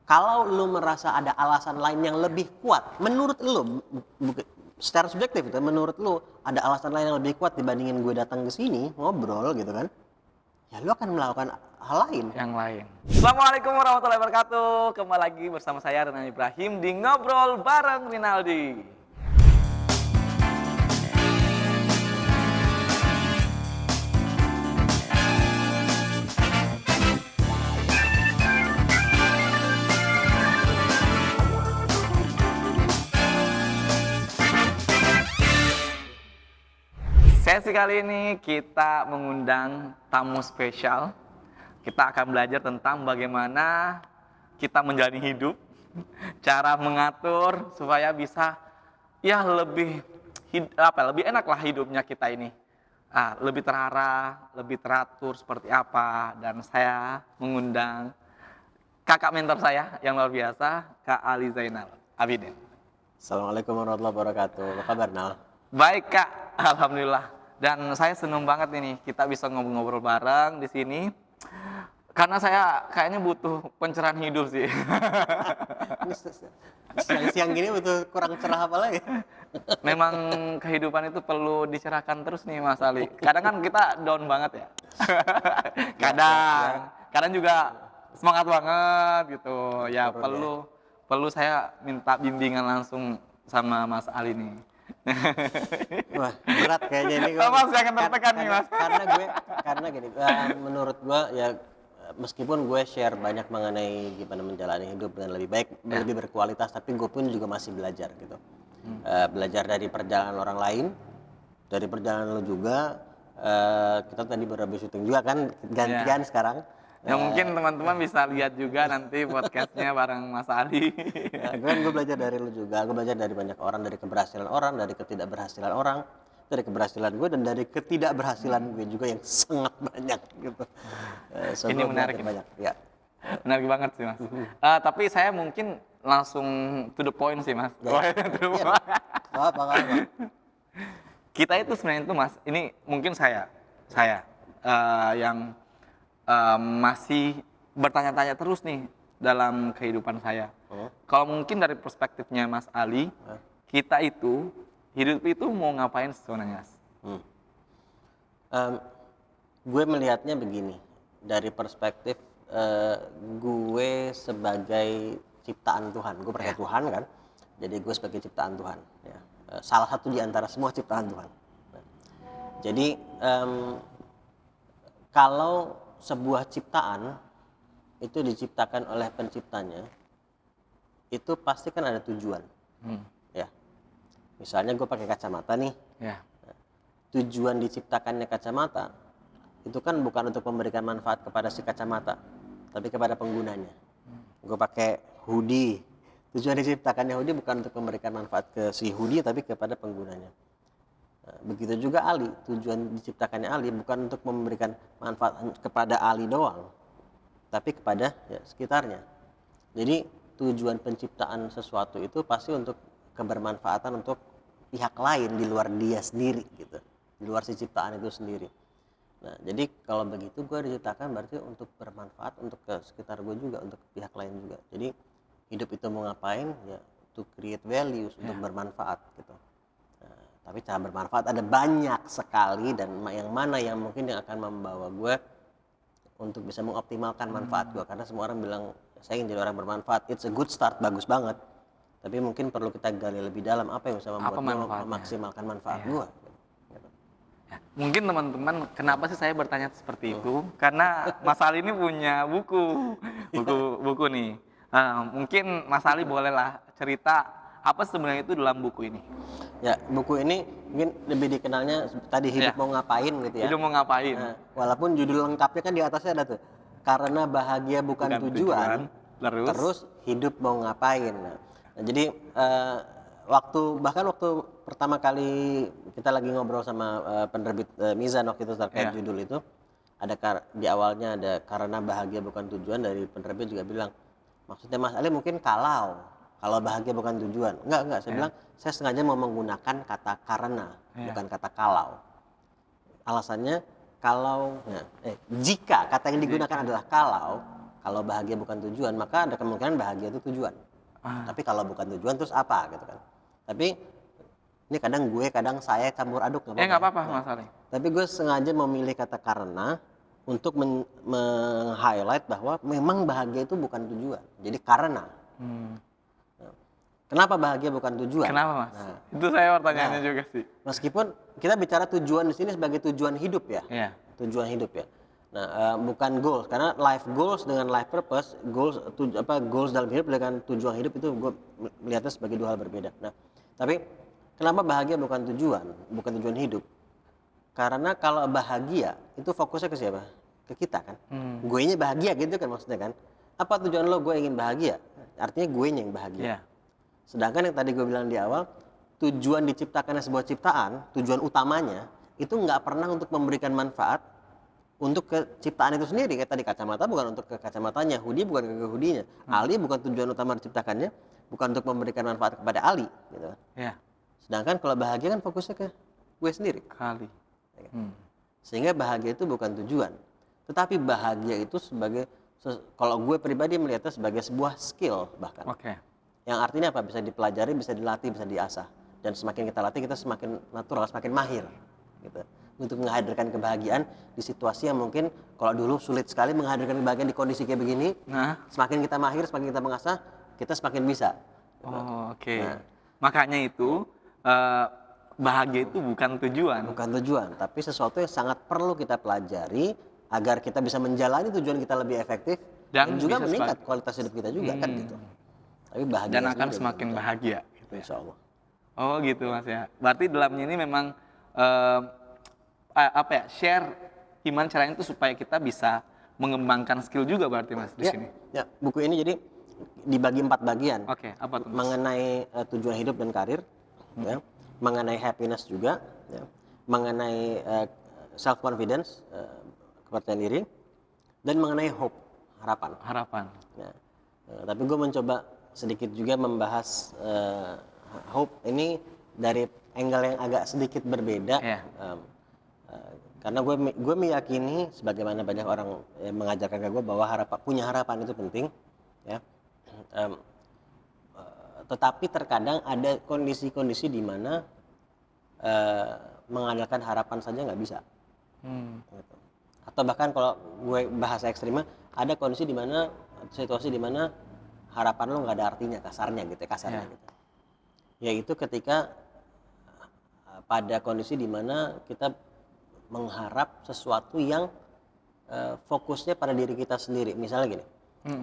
Kalau lu merasa ada alasan lain yang lebih kuat, menurut lu, secara subjektif itu, menurut lu ada alasan lain yang lebih kuat dibandingin gue datang ke sini ngobrol gitu kan, ya lu akan melakukan hal lain. Yang lain. Assalamualaikum warahmatullahi wabarakatuh. Kembali lagi bersama saya Renan Ibrahim di Ngobrol bareng Rinaldi. Sesi kali ini kita mengundang tamu spesial. Kita akan belajar tentang bagaimana kita menjalani hidup, cara mengatur supaya bisa lebih lebih enak lah hidupnya kita ini. Lebih terarah, lebih teratur seperti apa. Dan saya mengundang kakak mentor saya yang luar biasa, Kak Ali Zainal Abidin. Assalamualaikum warahmatullahi wabarakatuh. Apa kabar, Nal? Baik, Kak, alhamdulillah. Dan saya senang banget ini kita bisa ngobrol-ngobrol bareng di sini. Karena saya kayaknya butuh pencerahan hidup sih. Siang-siang gini butuh kurang cerah apa lagi? Memang kehidupan itu perlu dicerahkan terus nih, Mas Ali. Kadang kan kita down banget ya. Kadang juga semangat banget gitu. Ya perlu saya minta bimbingan langsung sama Mas Ali nih. Wah, berat kayaknya ini. Mas jangan tertekan nih, Mas. Karena gini, menurut gue ya, meskipun gue share banyak mengenai gimana menjalani hidup dengan lebih baik, lebih berkualitas, tapi gue pun juga masih belajar gitu. Belajar dari perjalanan orang lain, dari perjalanan lo juga. Kita tadi baru habis syuting juga kan, gantian sekarang. Ya mungkin teman-teman bisa lihat juga nanti podcastnya bareng Mas Ali. Gue belajar dari lu juga, gue belajar dari banyak orang, dari keberhasilan orang, dari ketidakberhasilan orang, dari keberhasilan gue dan dari ketidakberhasilan gue juga yang sangat banyak gitu. Ini menarik banyak, ya. Menarik banget sih, Mas. Tapi saya mungkin langsung to the point sih, Mas. Apa? Kita itu sebenarnya itu, Mas, ini mungkin saya yang masih bertanya-tanya terus nih dalam kehidupan saya. Kalau mungkin dari perspektifnya Mas Ali, kita itu hidup itu mau ngapain sebenarnya, Mas? Gue melihatnya begini, dari perspektif gue sebagai ciptaan Tuhan. Gue percaya Tuhan kan, jadi gue sebagai ciptaan Tuhan. Ya. Salah satu di antara semua ciptaan Tuhan. Jadi kalau sebuah ciptaan itu diciptakan oleh penciptanya, itu pasti kan ada tujuan. Ya, misalnya gue pakai kacamata nih. Tujuan diciptakannya kacamata itu kan bukan untuk memberikan manfaat kepada si kacamata, tapi kepada penggunanya. Gue pakai hoodie, tujuan diciptakannya hoodie bukan untuk memberikan manfaat ke si hoodie, tapi kepada penggunanya. Begitu juga Ali, tujuan diciptakannya Ali bukan untuk memberikan manfaat kepada Ali doang, tapi kepada sekitarnya. Jadi tujuan penciptaan sesuatu itu pasti untuk kebermanfaatan untuk pihak lain di luar dia sendiri gitu, di luar si ciptaan itu sendiri. Nah, jadi kalau begitu gue diciptakan berarti untuk bermanfaat untuk ke sekitar gue juga, untuk pihak lain juga. Jadi hidup itu mau ngapain ya, to create values, untuk bermanfaat gitu. Tapi cara bermanfaat ada banyak sekali, dan yang mana yang mungkin yang akan membawa gue untuk bisa mengoptimalkan manfaat gue. Karena semua orang bilang saya ingin jadi orang bermanfaat, it's a good start, bagus banget. Tapi mungkin perlu kita gali lebih dalam apa yang bisa membuat gue memaksimalkan manfaat gue. Mungkin teman-teman, kenapa sih saya bertanya seperti itu? Karena Mas Ali ini punya buku nih. Mungkin Mas Ali bolehlah cerita apa sebenarnya itu dalam buku ini. Ya, buku ini mungkin lebih dikenalnya tadi hidup mau ngapain gitu ya. Hidup mau ngapain. Walaupun judul lengkapnya kan di atasnya ada tuh, karena bahagia bukan tujuan, terus hidup mau ngapain. Nah, jadi waktu pertama kali kita lagi ngobrol sama penerbit Mizan waktu itu terkait judul itu, di awalnya ada karena bahagia bukan tujuan, dari penerbit juga bilang maksudnya Mas Ali mungkin kalau bahagia bukan tujuan. Enggak, saya bilang saya sengaja mau menggunakan kata karena, bukan kata kalau. Alasannya jika kata yang digunakan adalah kalau, Kalau bahagia bukan tujuan, maka ada kemungkinan bahagia itu tujuan. Tapi kalau bukan tujuan terus apa gitu kan. Tapi ini kadang saya campur aduk Nggak apa-apa Mas Ali. Tapi gue sengaja memilih kata karena untuk meng-highlight bahwa memang bahagia itu bukan tujuan. Jadi karena. Kenapa bahagia bukan tujuan? Kenapa Mas? Itu saya pertanyaannya juga sih. Meskipun kita bicara tujuan di sini sebagai tujuan hidup ya. Iya. Tujuan hidup ya. Nah, bukan goals, karena life goals dengan life purpose, goals dalam hidup dengan tujuan hidup itu gue melihatnya sebagai dua hal berbeda. Nah, tapi kenapa bahagia bukan tujuan hidup? Karena kalau bahagia itu fokusnya ke siapa? Ke kita kan. Guenya bahagia gitu kan maksudnya kan. Apa tujuan lo? Gue ingin bahagia. Artinya guenya yang bahagia. Iya. Sedangkan yang tadi gue bilang di awal, tujuan diciptakannya sebuah ciptaan, tujuan utamanya itu nggak pernah untuk memberikan manfaat untuk ke ciptaan itu sendiri. Kayak tadi kacamata bukan untuk ke kacamatanya, hoodie bukan ke hoodie-nya, Ali bukan tujuan utama diciptakannya, bukan untuk memberikan manfaat kepada Ali, gitu. Iya. Sedangkan kalau bahagia kan fokusnya ke gue sendiri. Kali. Sehingga bahagia itu bukan tujuan, tetapi bahagia itu sebagai, kalau gue pribadi melihatnya sebagai sebuah skill bahkan. Oke. Yang artinya apa? Bisa dipelajari, bisa dilatih, bisa diasah. Dan semakin kita latih, kita semakin natural, semakin mahir. Gitu. Untuk menghadirkan kebahagiaan di situasi yang mungkin kalau dulu sulit sekali menghadirkan kebahagiaan di kondisi kayak begini. Semakin kita mahir, semakin kita mengasah, kita semakin bisa. Gitu. Oke. Makanya itu bahagia itu bukan tujuan. Bukan tujuan, tapi sesuatu yang sangat perlu kita pelajari agar kita bisa menjalani tujuan kita lebih efektif dan juga meningkat kualitas hidup kita juga kan gitu. Tapi bahagia dan akan semakin bahagia gitu ya. Insya Allah. Oh gitu Mas ya. Berarti dalamnya ini memang share gimana caranya itu supaya kita bisa mengembangkan skill juga berarti Mas di sini. Ya, buku ini jadi dibagi 4 bagian. Oke, apa tuh? Mengenai tujuan hidup dan karir, ya, mengenai happiness juga, ya, mengenai self confidence, kepercayaan diri, dan mengenai hope, harapan. Ya. Tapi gue mencoba sedikit juga membahas hope ini dari angle yang agak sedikit berbeda. Karena gue meyakini sebagaimana banyak orang mengajarkan ke gue bahwa punya harapan itu penting, ya. Tetapi terkadang ada kondisi-kondisi di mana mengandalkan harapan saja nggak bisa. Gitu. Atau bahkan kalau gue bahasa ekstrimnya, ada kondisi di mana, situasi di mana harapan lo nggak ada artinya, kasarnya gitu. Gitu. Yaitu ketika pada kondisi di mana kita mengharap sesuatu yang fokusnya pada diri kita sendiri. Misalnya gini,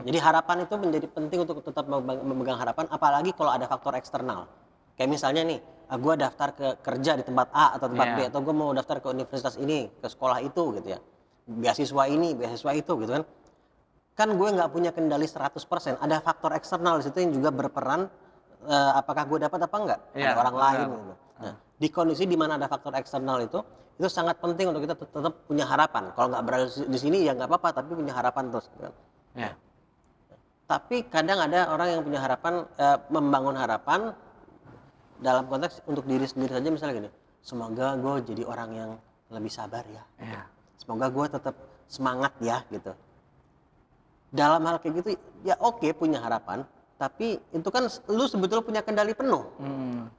jadi harapan itu menjadi penting untuk tetap memegang harapan, apalagi kalau ada faktor eksternal. Kayak misalnya nih, gue daftar ke kerja di tempat A atau tempat B, atau gue mau daftar ke universitas ini, ke sekolah itu gitu ya. Beasiswa ini, beasiswa itu gitu kan. Kan gue nggak punya kendali 100%, ada faktor eksternal di situ yang juga berperan, apakah gue dapat apa enggak, ada orang lain gitu. Nah, di kondisi di mana ada faktor eksternal itu sangat penting untuk kita tetap punya harapan. Kalau nggak berada di sini ya nggak apa-apa, tapi punya harapan terus. Gitu. Tapi kadang ada orang yang punya harapan, membangun harapan dalam konteks untuk diri sendiri saja, misalnya gini, semoga gue jadi orang yang lebih sabar ya. Gitu. Semoga gue tetap semangat ya gitu. Dalam hal kayak gitu, ya oke, punya harapan, tapi itu kan lu sebetulnya punya kendali penuh.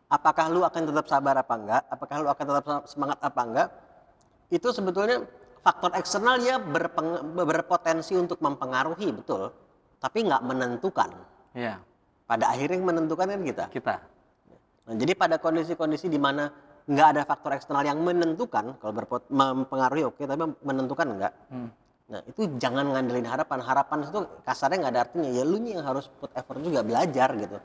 Apakah lu akan tetap sabar apa enggak? Apakah lu akan tetap semangat apa enggak? Itu sebetulnya faktor eksternal ya berpotensi untuk mempengaruhi, betul. Tapi nggak menentukan. Pada akhirnya yang menentukan kan kita. Nah, jadi pada kondisi-kondisi di mana nggak ada faktor eksternal yang menentukan, kalau mempengaruhi oke, tapi menentukan enggak. Nah itu jangan ngandelin harapan. Harapan itu kasarnya nggak ada artinya. Ya lu yang harus put effort juga, belajar gitu.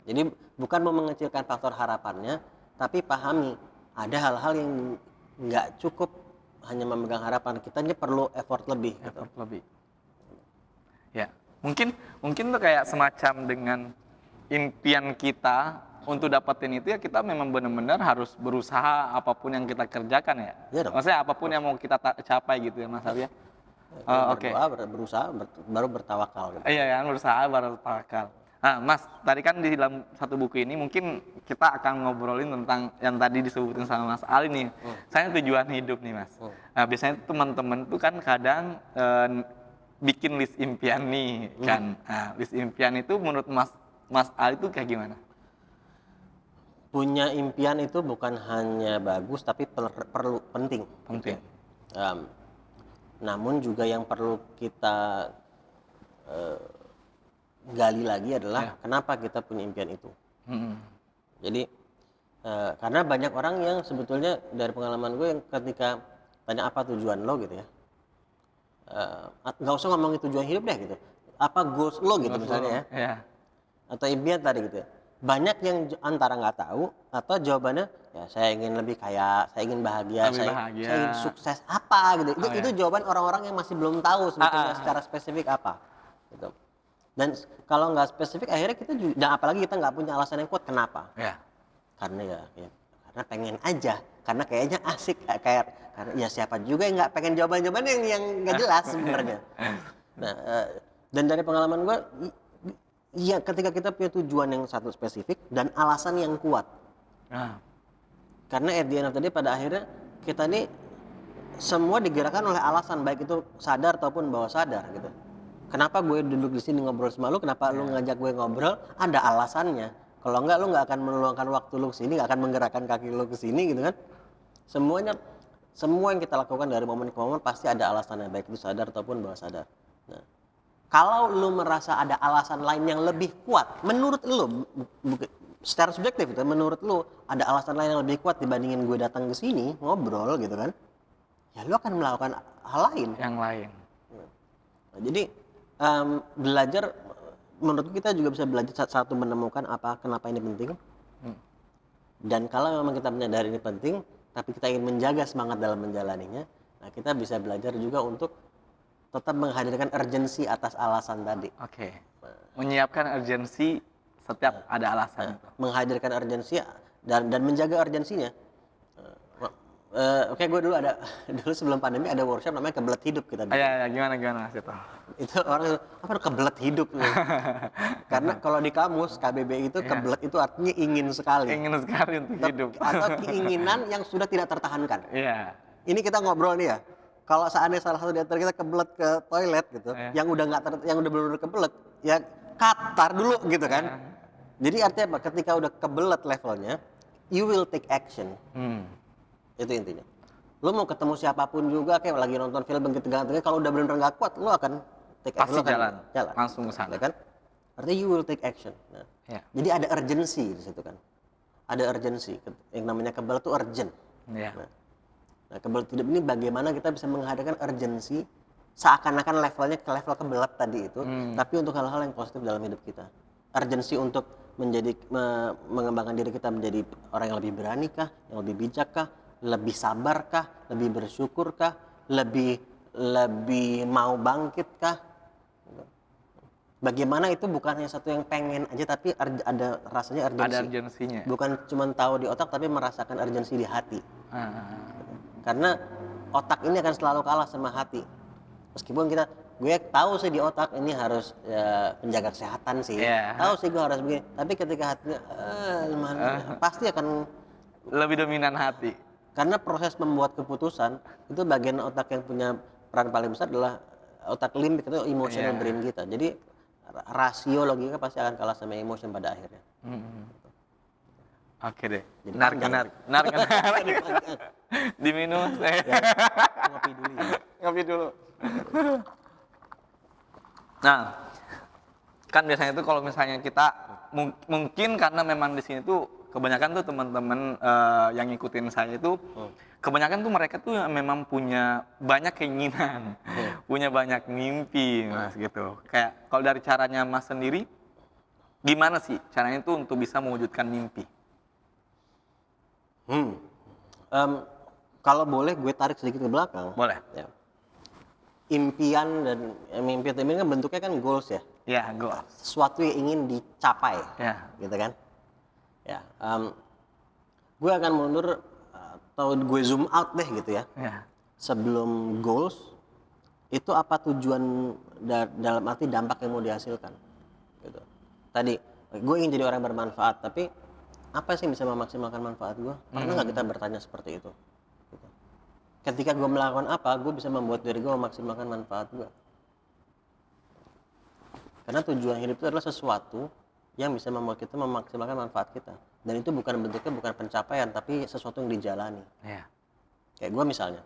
Jadi bukan mau mengecilkan faktor harapannya, tapi pahami ada hal-hal yang nggak cukup hanya memegang harapan. Kita ini perlu effort lebih. Ya, mungkin tuh kayak semacam dengan impian kita untuk dapetin itu ya kita memang benar-benar harus berusaha apapun yang kita kerjakan ya. Maksudnya apapun yang mau kita capai gitu ya Mas Ali ya. Berusaha baru bertawakal. Gitu. Iya kan, berusaha baru bertawakal. Nah Mas, tadi kan di dalam satu buku ini mungkin kita akan ngobrolin tentang yang tadi disebutin sama Mas Ali nih. Saya tujuan hidup nih Mas. Nah biasanya teman-teman tuh kan kadang bikin list impian nih kan. Nah, list impian itu menurut Mas Ali itu kayak gimana? Punya impian itu bukan hanya bagus tapi perlu penting. Penting. Namun juga yang perlu kita gali lagi adalah kenapa kita punya impian itu. Jadi karena banyak orang yang sebetulnya dari pengalaman gue yang ketika tanya apa tujuan lo gitu ya, nggak usah ngomongin tujuan hidup deh gitu, apa goals lo gitu misalnya ya, atau impian tadi gitu ya. Banyak yang antara nggak tahu atau jawabannya ya saya ingin lebih kaya, saya ingin bahagia, saya ingin sukses apa gitu. Itu jawaban orang-orang yang masih belum tahu sebetulnya secara spesifik apa gitu. Dan kalau nggak spesifik akhirnya kita juga, dan apalagi kita nggak punya alasan yang kuat kenapa. Karena karena pengen aja, karena kayaknya asik, karena ya siapa juga yang nggak pengen jawaban-jawaban yang nggak jelas sebenarnya. Nah, dan dari pengalaman gue, ya ketika kita punya tujuan yang satu spesifik dan alasan yang kuat. Karena at the end of the day pada akhirnya kita ini semua digerakkan oleh alasan, baik itu sadar ataupun bawah sadar gitu. Kenapa gue duduk di sini ngobrol sama lu, kenapa lu ngajak gue ngobrol, ada alasannya. Kalau enggak lu nggak akan meluangkan waktu lu ke sini, nggak akan menggerakkan kaki lu ke sini gitu kan. Semua yang kita lakukan dari momen ke momen pasti ada alasannya, baik itu sadar ataupun bawah sadar. Nah, kalau lu merasa ada alasan lain yang lebih kuat, menurut lu, secara subjektif itu, menurut lu ada alasan lain yang lebih kuat dibandingin gue datang ke sini ngobrol gitu kan, ya lu akan melakukan hal lain. Yang lain. Nah, jadi belajar, menurut kita juga bisa belajar satu menemukan kenapa ini penting. Dan kalau memang kita menyadari ini penting, tapi kita ingin menjaga semangat dalam menjalaninya, nah kita bisa belajar juga untuk tetap menghadirkan urgensi atas alasan tadi. Menyiapkan urgensi setiap ada alasan. Menghadirkan urgensi dan menjaga urgensinya. Gue dulu sebelum pandemi ada workshop namanya kebelet hidup kita. Gimana sih Pak? Itu orang apa kebelet hidup karena kalau di kamus KBBI itu kebelet itu artinya ingin sekali untuk hidup atau keinginan yang sudah tidak tertahankan. Ini kita ngobrol nih ya, kalau seandainya salah satu di antara kita kebelet ke toilet gitu, yang udah benar-benar kebelet ya katar dulu gitu kan. Jadi artinya apa, ketika udah kebelet levelnya you will take action. Itu intinya. Lu mau ketemu siapapun juga, kayak lagi nonton film tegang-tegang, kalau udah benar-benar nggak kuat, lu akan take action. Pasti jalan. Langsung ke sana. Kan? Artinya you will take action. Nah, jadi ada urgency di situ kan. Ada urgency. Yang namanya kebelet itu urgent. Nah, kebelet hidup ini bagaimana kita bisa menghadirkan urgency seakan-akan levelnya ke level kebelet tadi itu, tapi untuk hal-hal yang positif dalam hidup kita. Urgency untuk mengembangkan diri kita menjadi orang yang lebih berani kah, yang lebih bijak kah, lebih sabar kah, lebih bersyukur kah, lebih mau bangkit kah? Bagaimana itu bukan hanya satu yang pengen aja, tapi ada rasanya urgensi. Ada urgensinya. Bukan cuma tahu di otak, tapi merasakan urgensi di hati. Karena otak ini akan selalu kalah sama hati. Meskipun gue tahu sih di otak ini harus menjaga kesehatan sih. Tahu sih gue harus begini. Tapi ketika hatinya pasti akan lebih dominan hati. Karena proses membuat keputusan itu bagian otak yang punya peran paling besar adalah otak limbik, itu emotional brain kita. Jadi rasio logika pasti akan kalah sama emotion pada akhirnya. Oke deh. Menarik. Diminum saya. Ngopi dulu. Nah, kan biasanya itu kalau misalnya kita mungkin karena memang di sini tuh kebanyakan tuh teman-teman yang ngikutin saya itu kebanyakan tuh mereka tuh memang punya banyak keinginan, punya banyak mimpi, Mas gitu. Kayak kalau dari caranya Mas sendiri, gimana sih caranya itu untuk bisa mewujudkan mimpi? Kalau boleh gue tarik sedikit ke belakang. Boleh. Ya. Impian dan mimpi ini kan bentuknya kan goals ya. Goals. Sesuatu yang ingin dicapai. Gitu kan. Gue akan mundur atau gue zoom out deh gitu ya. Sebelum goals itu apa tujuan dalam arti dampak yang mau dihasilkan. Gitu. Tadi gue ingin jadi orang bermanfaat, tapi apa sih yang bisa memaksimalkan manfaat gue? Pernah nggak kita bertanya seperti itu? Gitu. Ketika gue melakukan apa, gue bisa membuat diri gue memaksimalkan manfaat gue. Karena tujuan hidup itu adalah sesuatu yang bisa membuat kita memaksimalkan manfaat kita. Dan itu bentuknya bukan pencapaian, tapi sesuatu yang dijalani. Iya. Kayak gue misalnya,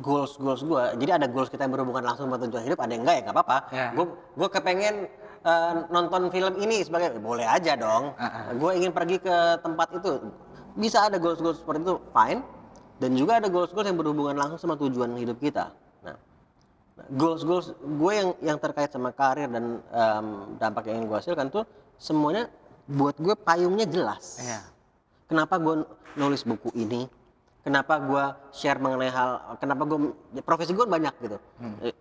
goals gue, jadi ada goals kita yang berhubungan langsung sama tujuan hidup, ada yang enggak ya nggak apa-apa. Ya. Gue kepengen nonton film ini sebagai, boleh aja dong. Gue ingin pergi ke tempat itu, bisa ada goals seperti itu, fine. Dan juga ada goals yang berhubungan langsung sama tujuan hidup kita. Nah, goals gue yang terkait sama karir dan dampak yang ingin gue hasilkan tuh semuanya buat gue payungnya jelas. Iya. Kenapa gue nulis buku ini? Kenapa gue share mengenai kenapa gue, profesi gue banyak gitu.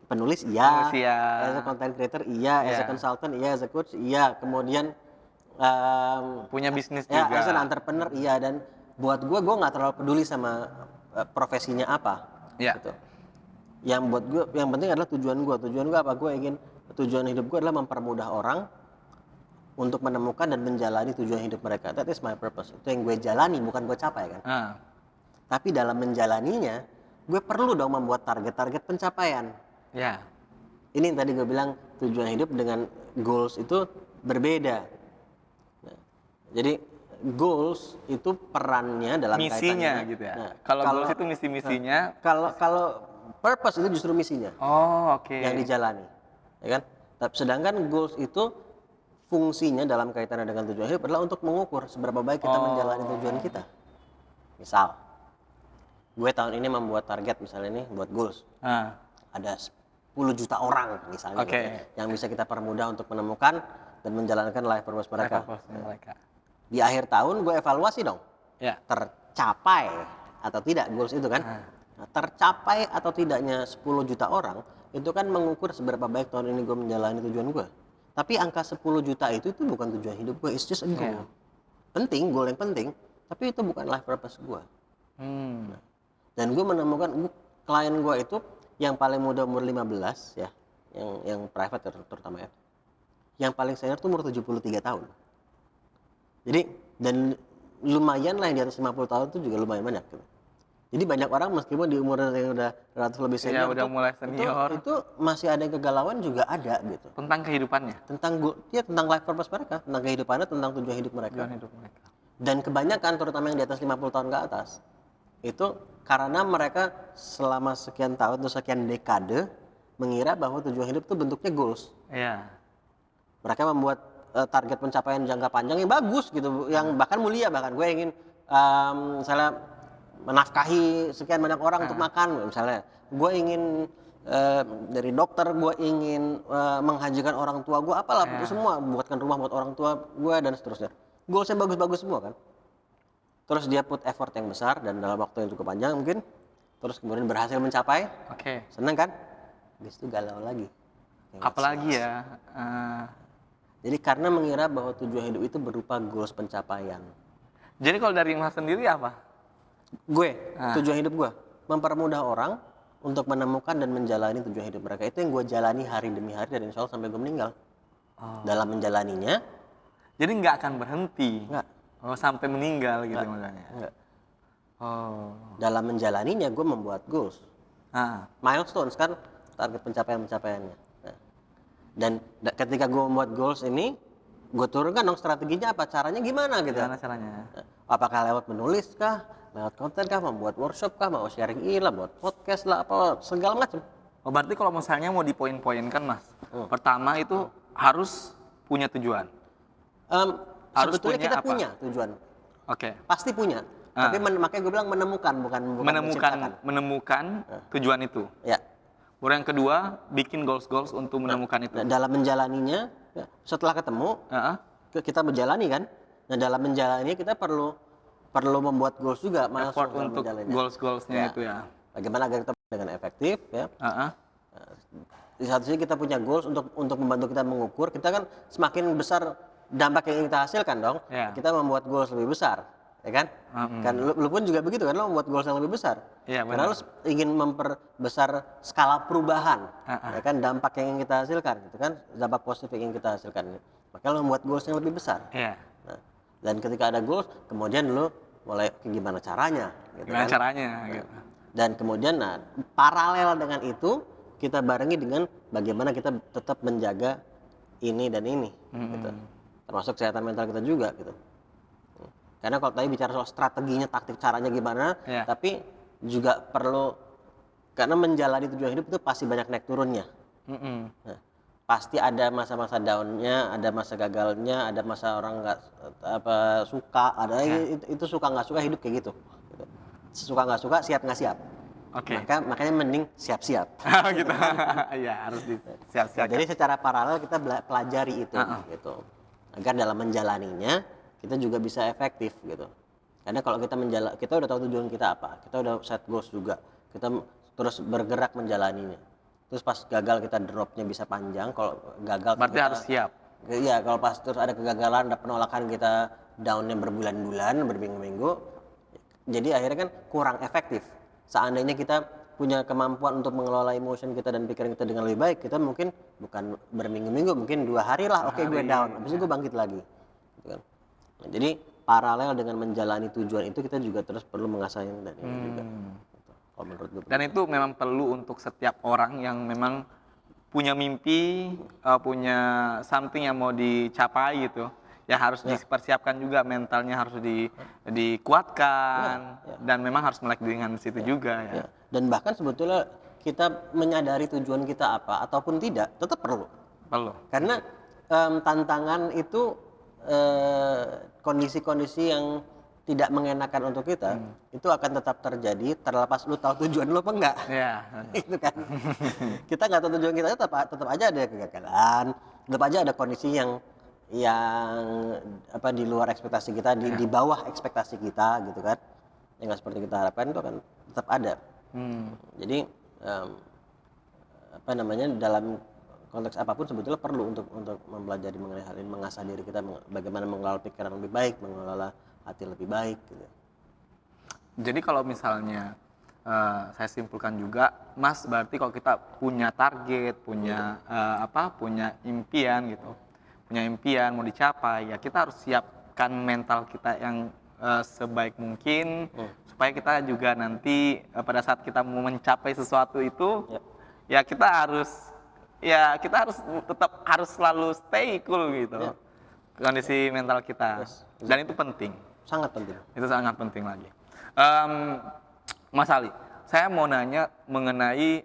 Penulis iya, Penulis iya. as a content creator iya, as a Iya. consultant iya, as a coach iya, kemudian Punya bisnis ya, juga. as an entrepreneur iya, dan buat gue nggak terlalu peduli sama profesinya apa. Iya. Gitu. Yang buat gue yang penting adalah tujuan gue apa, tujuan hidup gue adalah mempermudah orang untuk menemukan dan menjalani tujuan hidup mereka. That is my purpose. Itu yang gue jalani, bukan gue capai kan. Tapi dalam menjalaninya gue perlu dong membuat target-target pencapaian. Ya. Ini yang tadi gue bilang, tujuan hidup dengan goals itu berbeda. Nah, jadi goals itu perannya dalam Misinya kaitannya gitu ya. Nah, Kalau goals itu misinya. Kalau purpose itu justru misinya Oh, oke. yang dijalani, ya kan? Tapi sedangkan goals itu fungsinya dalam kaitannya dengan tujuan hidup adalah untuk mengukur seberapa baik kita menjalani tujuan kita. Misal, gue tahun ini membuat target misalnya nih buat goals. Ada 10 juta orang misalnya gitu ya, yang bisa kita permudah untuk menemukan dan menjalankan life purpose mereka. Di akhir tahun gue evaluasi dong. Ya. Tercapai atau tidak goals itu kan. Nah, tercapai atau tidaknya 10 juta orang itu kan mengukur seberapa baik tahun ini gue menjalani tujuan gue. Tapi angka 10 juta itu bukan tujuan hidup gue, it's just a goal. Penting, goal yang penting, tapi itu bukan life purpose gue. Nah, dan gue menemukan klien gue itu yang paling muda umur 15 ya, yang private terutama ya. Yang paling senior tuh umur 73 tahun. Jadi dan lumayan lah yang di atas 50 tahun itu juga lumayan banyak gitu. Jadi banyak orang meskipun di umur yang udah relatif lebih senior, udah mulai senior, itu masih ada kegalauan juga ada gitu. Tentang kehidupannya. Tentang life purpose mereka, tentang kehidupannya, tentang tujuan hidup mereka. Dan kebanyakan terutama yang di atas 50 tahun ke atas, itu karena mereka selama sekian tahun atau sekian dekade mengira bahwa tujuan hidup itu bentuknya goals. Iya. Mereka membuat target pencapaian jangka panjang yang bagus gitu, yang bahkan mulia, bahkan gue ingin misalnya menafkahi sekian banyak orang untuk makan, misalnya gue ingin dari dokter, gue ingin menghajikan orang tua gue, apalah itu semua, buatkan rumah buat orang tua gue dan seterusnya. Goalsnya bagus-bagus semua kan. Terus dia put effort yang besar dan dalam waktu yang cukup panjang mungkin, terus kemudian berhasil mencapai. Seneng kan? Habis itu galau lagi. Apalagi ya. Jadi karena mengira bahwa tujuan hidup itu berupa goals pencapaian. Jadi kalau dari Mas sendiri apa? Gue, tujuan hidup gue mempermudah orang untuk menemukan dan menjalani tujuan hidup mereka. Itu yang gue jalani hari demi hari dan insya Allah sampai gue meninggal. Dalam menjalaninya, jadi nggak akan berhenti. Nggak. Sampai meninggal gitu makanya. Enggak. Dalam menjalaninya gue membuat goals. Milestones kan, target pencapaiannya. Nah, dan ketika gue membuat goals ini, gue turunkan dong strateginya apa, caranya gimana gitu. Gimana caranya? Apakah lewat menulis kah, lewat konten kah, membuat workshop kah, mau sharing lah, buat podcast lah, apa segala macam. Berarti kalau misalnya mau dipoin-poinkan Mas, pertama itu harus punya tujuan. Sebetulnya kita punya tujuan. Pasti punya. Tapi makanya gue bilang menemukan, bukan menemukan tujuan itu. Ya. Baru yang kedua, bikin goals untuk menemukan itu. Dalam menjalaninya, setelah ketemu, kita menjalani kan. Nah dalam menjalani kita perlu membuat goals juga, effort untuk goals-goalsnya itu ya. Bagaimana agar kita dengan efektif ya. Di satu sisi kita punya goals untuk membantu kita mengukur. Kita kan semakin besar dampak yang ingin kita hasilkan dong. Kita membuat goals lebih besar, ya kan? Kan lu pun juga begitu kan, lo membuat goals yang lebih besar. Karena lu ingin memperbesar skala perubahan, ya kan? Dampak yang ingin kita hasilkan, gitu kan? Dampak positif yang ingin kita hasilkan. Maka lo membuat goals yang lebih besar. Nah, dan ketika ada goals, kemudian lu mulai gimana caranya, gitu gimana kan? caranya, gitu. Dan kemudian, paralel dengan itu, kita barengi dengan bagaimana kita tetap menjaga ini dan ini, gitu. Termasuk kesehatan mental kita juga, gitu. Karena kalau tadi bicara soal strateginya, taktik, caranya gimana, tapi juga perlu, karena menjalani tujuan hidup itu pasti banyak naik turunnya. Nah, pasti ada masa-masa down-nya, ada masa gagalnya, ada masa orang nggak suka, ada itu suka nggak suka, hidup kayak gitu. Suka nggak suka, siap nggak siap. Makanya mending siap-siap. Gitu. Iya, harus siap-siap. Jadi secara paralel kita pelajari itu, gitu. Agar dalam menjalaninya kita juga bisa efektif, gitu. Karena kalau kita kita udah tahu tujuan kita apa, kita udah set goals juga, kita terus bergerak menjalaninya. Terus pas gagal kita dropnya bisa panjang, kalau gagal berarti harus siap. Iya, kalau pas terus ada kegagalan, ada penolakan, kita downnya berbulan-bulan, berminggu-minggu, jadi akhirnya kan kurang efektif. Seandainya kita punya kemampuan untuk mengelola emotion kita dan pikiran kita dengan lebih baik, kita mungkin bukan berminggu-minggu, mungkin 2 hari lah, oke, gue down, habis itu gue bangkit lagi. Gitu kan. Nah, jadi paralel dengan menjalani tujuan itu, kita juga terus perlu mengasah yang dan ini juga. Gitu. Kalau menurut gue. Dan itu memang perlu untuk setiap orang yang memang punya mimpi, punya something yang mau dicapai gitu. Ya harus dipersiapkan juga, mentalnya harus dikuatkan, dan memang harus melek dengan situ juga ya. Dan bahkan sebetulnya kita menyadari tujuan kita apa ataupun tidak, tetap perlu. Karena tantangan itu kondisi-kondisi yang tidak mengenakan untuk kita, itu akan tetap terjadi terlepas lu tahu tujuan lu apa enggak. Itu kan. Kita nggak tahu tujuan kita, tetap aja ada kegagalan, tetap aja ada kondisi yang di luar ekspektasi kita, di bawah ekspektasi kita, gitu kan. Yang nggak seperti kita harapkan, itu akan tetap ada. Jadi dalam konteks apapun sebetulnya perlu untuk mempelajari mengenai hal ini, mengasah diri kita, bagaimana mengelola pikiran lebih baik, mengelola hati lebih baik, gitu. Jadi kalau misalnya saya simpulkan juga, Mas, berarti kalau kita punya target, punya punya impian gitu, punya impian mau dicapai, ya kita harus siapkan mental kita yang sebaik mungkin, supaya kita juga nanti pada saat kita mau mencapai sesuatu itu, ya kita harus tetap selalu stay cool gitu, kondisi mental kita. Dan itu penting. Sangat penting. Itu sangat penting lagi. Mas Ali, saya mau nanya mengenai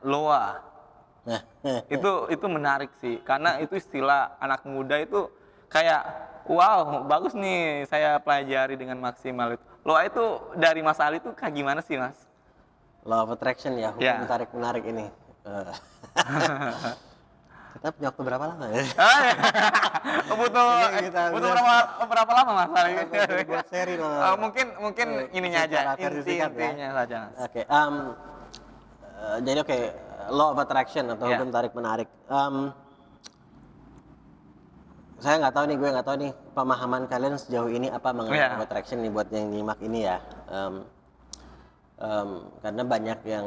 LOA. Itu menarik sih, karena itu istilah anak muda itu kayak, wow, bagus nih, saya pelajari dengan maksimal itu. LOA itu dari Mas Ali itu kayak gimana sih, Mas? Law of Attraction ya, hukum tarik menarik ini. Kita punya waktu berapa lama ya? butuh berapa lama, Mas Ali? Buat seri loh. Mungkin ininya aja, intinya saja. Oke. Jadi Law of Attraction atau hukum tarik menarik. Saya nggak tahu nih pemahaman kalian sejauh ini apa mengenai Law of Attraction nih buat yang nyimak ini ya. Karena banyak yang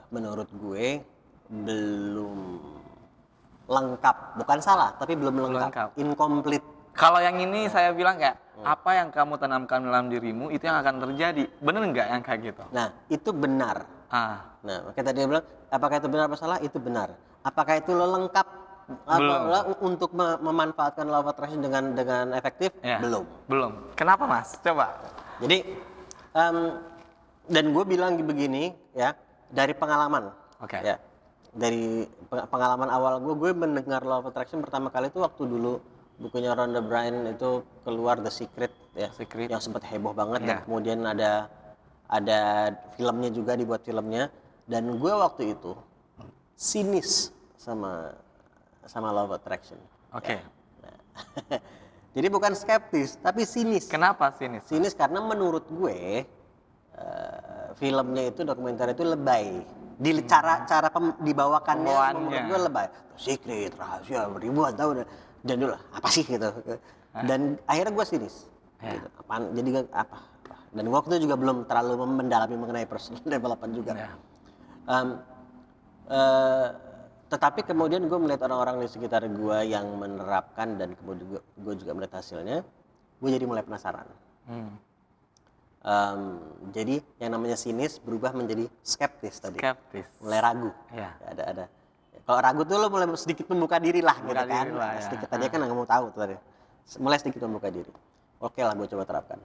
menurut gue belum lengkap, bukan salah, tapi belum lengkap. Incomplete. Kalau yang ini saya bilang kayak, apa yang kamu tanamkan dalam dirimu itu yang akan terjadi. Bener nggak yang kayak gitu? Nah, itu benar. Nah, makanya tadi dia bilang, apakah itu benar apa salah? Itu benar. Apakah itu lo lengkap untuk memanfaatkan Law of Attraction dengan efektif? Belum. Kenapa, Mas? Coba. Jadi, dan gue bilang begini ya, dari pengalaman. Ya, dari pengalaman awal gue mendengar Law of Attraction pertama kali itu waktu dulu bukunya Rhonda Byrne itu keluar, The Secret ya, yang sempat heboh banget, dan kemudian ada filmnya juga, dibuat filmnya, dan gue waktu itu sinis sama Law of Attraction. Ya. Nah, jadi bukan skeptis tapi sinis. Kenapa sinis? Sinis karena menurut gue filmnya itu, dokumenter itu lebay. Cara dibawakannya menurut gue lebay. Secret, rahasia, ribuan tahun, dan dulu apa sih gitu. Dan akhirnya gue sinis. Gitu. Jadi apa? Dan waktu itu juga belum terlalu mendalami mengenai personal development juga. Tetapi kemudian gue melihat orang-orang di sekitar gue yang menerapkan, dan kemudian gue juga melihat hasilnya, gue jadi mulai penasaran. Jadi yang namanya sinis berubah menjadi skeptis tadi. Skeptis. Mulai ragu. Ya. Ada. Kalau ragu tuh lo mulai sedikit membuka diri lah gitu Membuka kan. diri lah, ya. Sedikit tadi kan nggak mau tahu tuh tadi. Mulai sedikit membuka diri. Oke lah gue coba terapkan.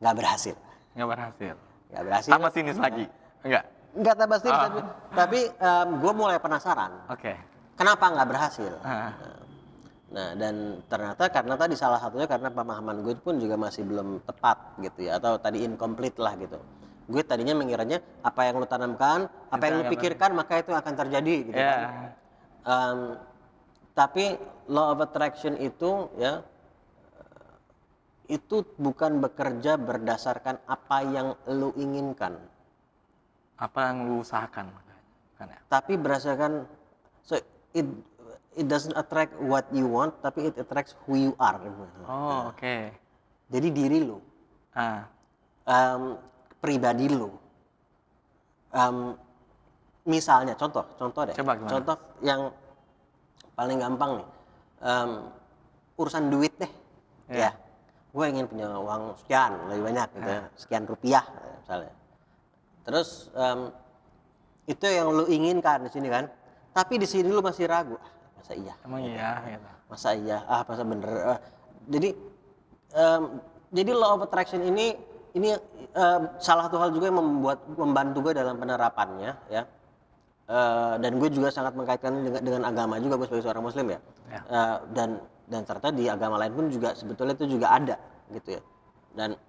Nggak berhasil. Nggak berhasil. Nggak berhasil. Tambah sinis lagi. Enggak. Nggak tambah sinis, tapi gue mulai penasaran. Oke. Kenapa nggak berhasil? Nah, dan ternyata karena tadi salah satunya karena pemahaman gue pun juga masih belum tepat gitu ya, atau tadi incomplete lah gitu. Gue tadinya mengiranya apa yang lu tanamkan, apa yang lu pikirkan maka itu akan terjadi gitu kan. Tapi law of attraction itu ya itu bukan bekerja berdasarkan apa yang lu inginkan, apa yang lu usahakan kan ya? tapi berdasarkan it doesn't attract what you want, tapi it attracts who you are. Oh, oke. Jadi diri lu, pribadi lu. Misalnya, contoh deh. Coba gimana? Contoh yang paling gampang nih, urusan duit deh. Ya, gue ingin punya uang sekian, lebih banyak gitu ya, sekian rupiah misalnya. Terus itu yang lu inginkan di sini kan, tapi di sini lu masih ragu. Masa iya? Emang iya gitu. Masa iya? Masa bener? Jadi law of attraction ini salah satu hal juga yang membantu gue dalam penerapannya ya. Dan gue juga sangat mengkaitkan dengan agama juga, gue sebagai seorang muslim ya. Dan ternyata di agama lain pun juga sebetulnya itu juga ada gitu ya. Dan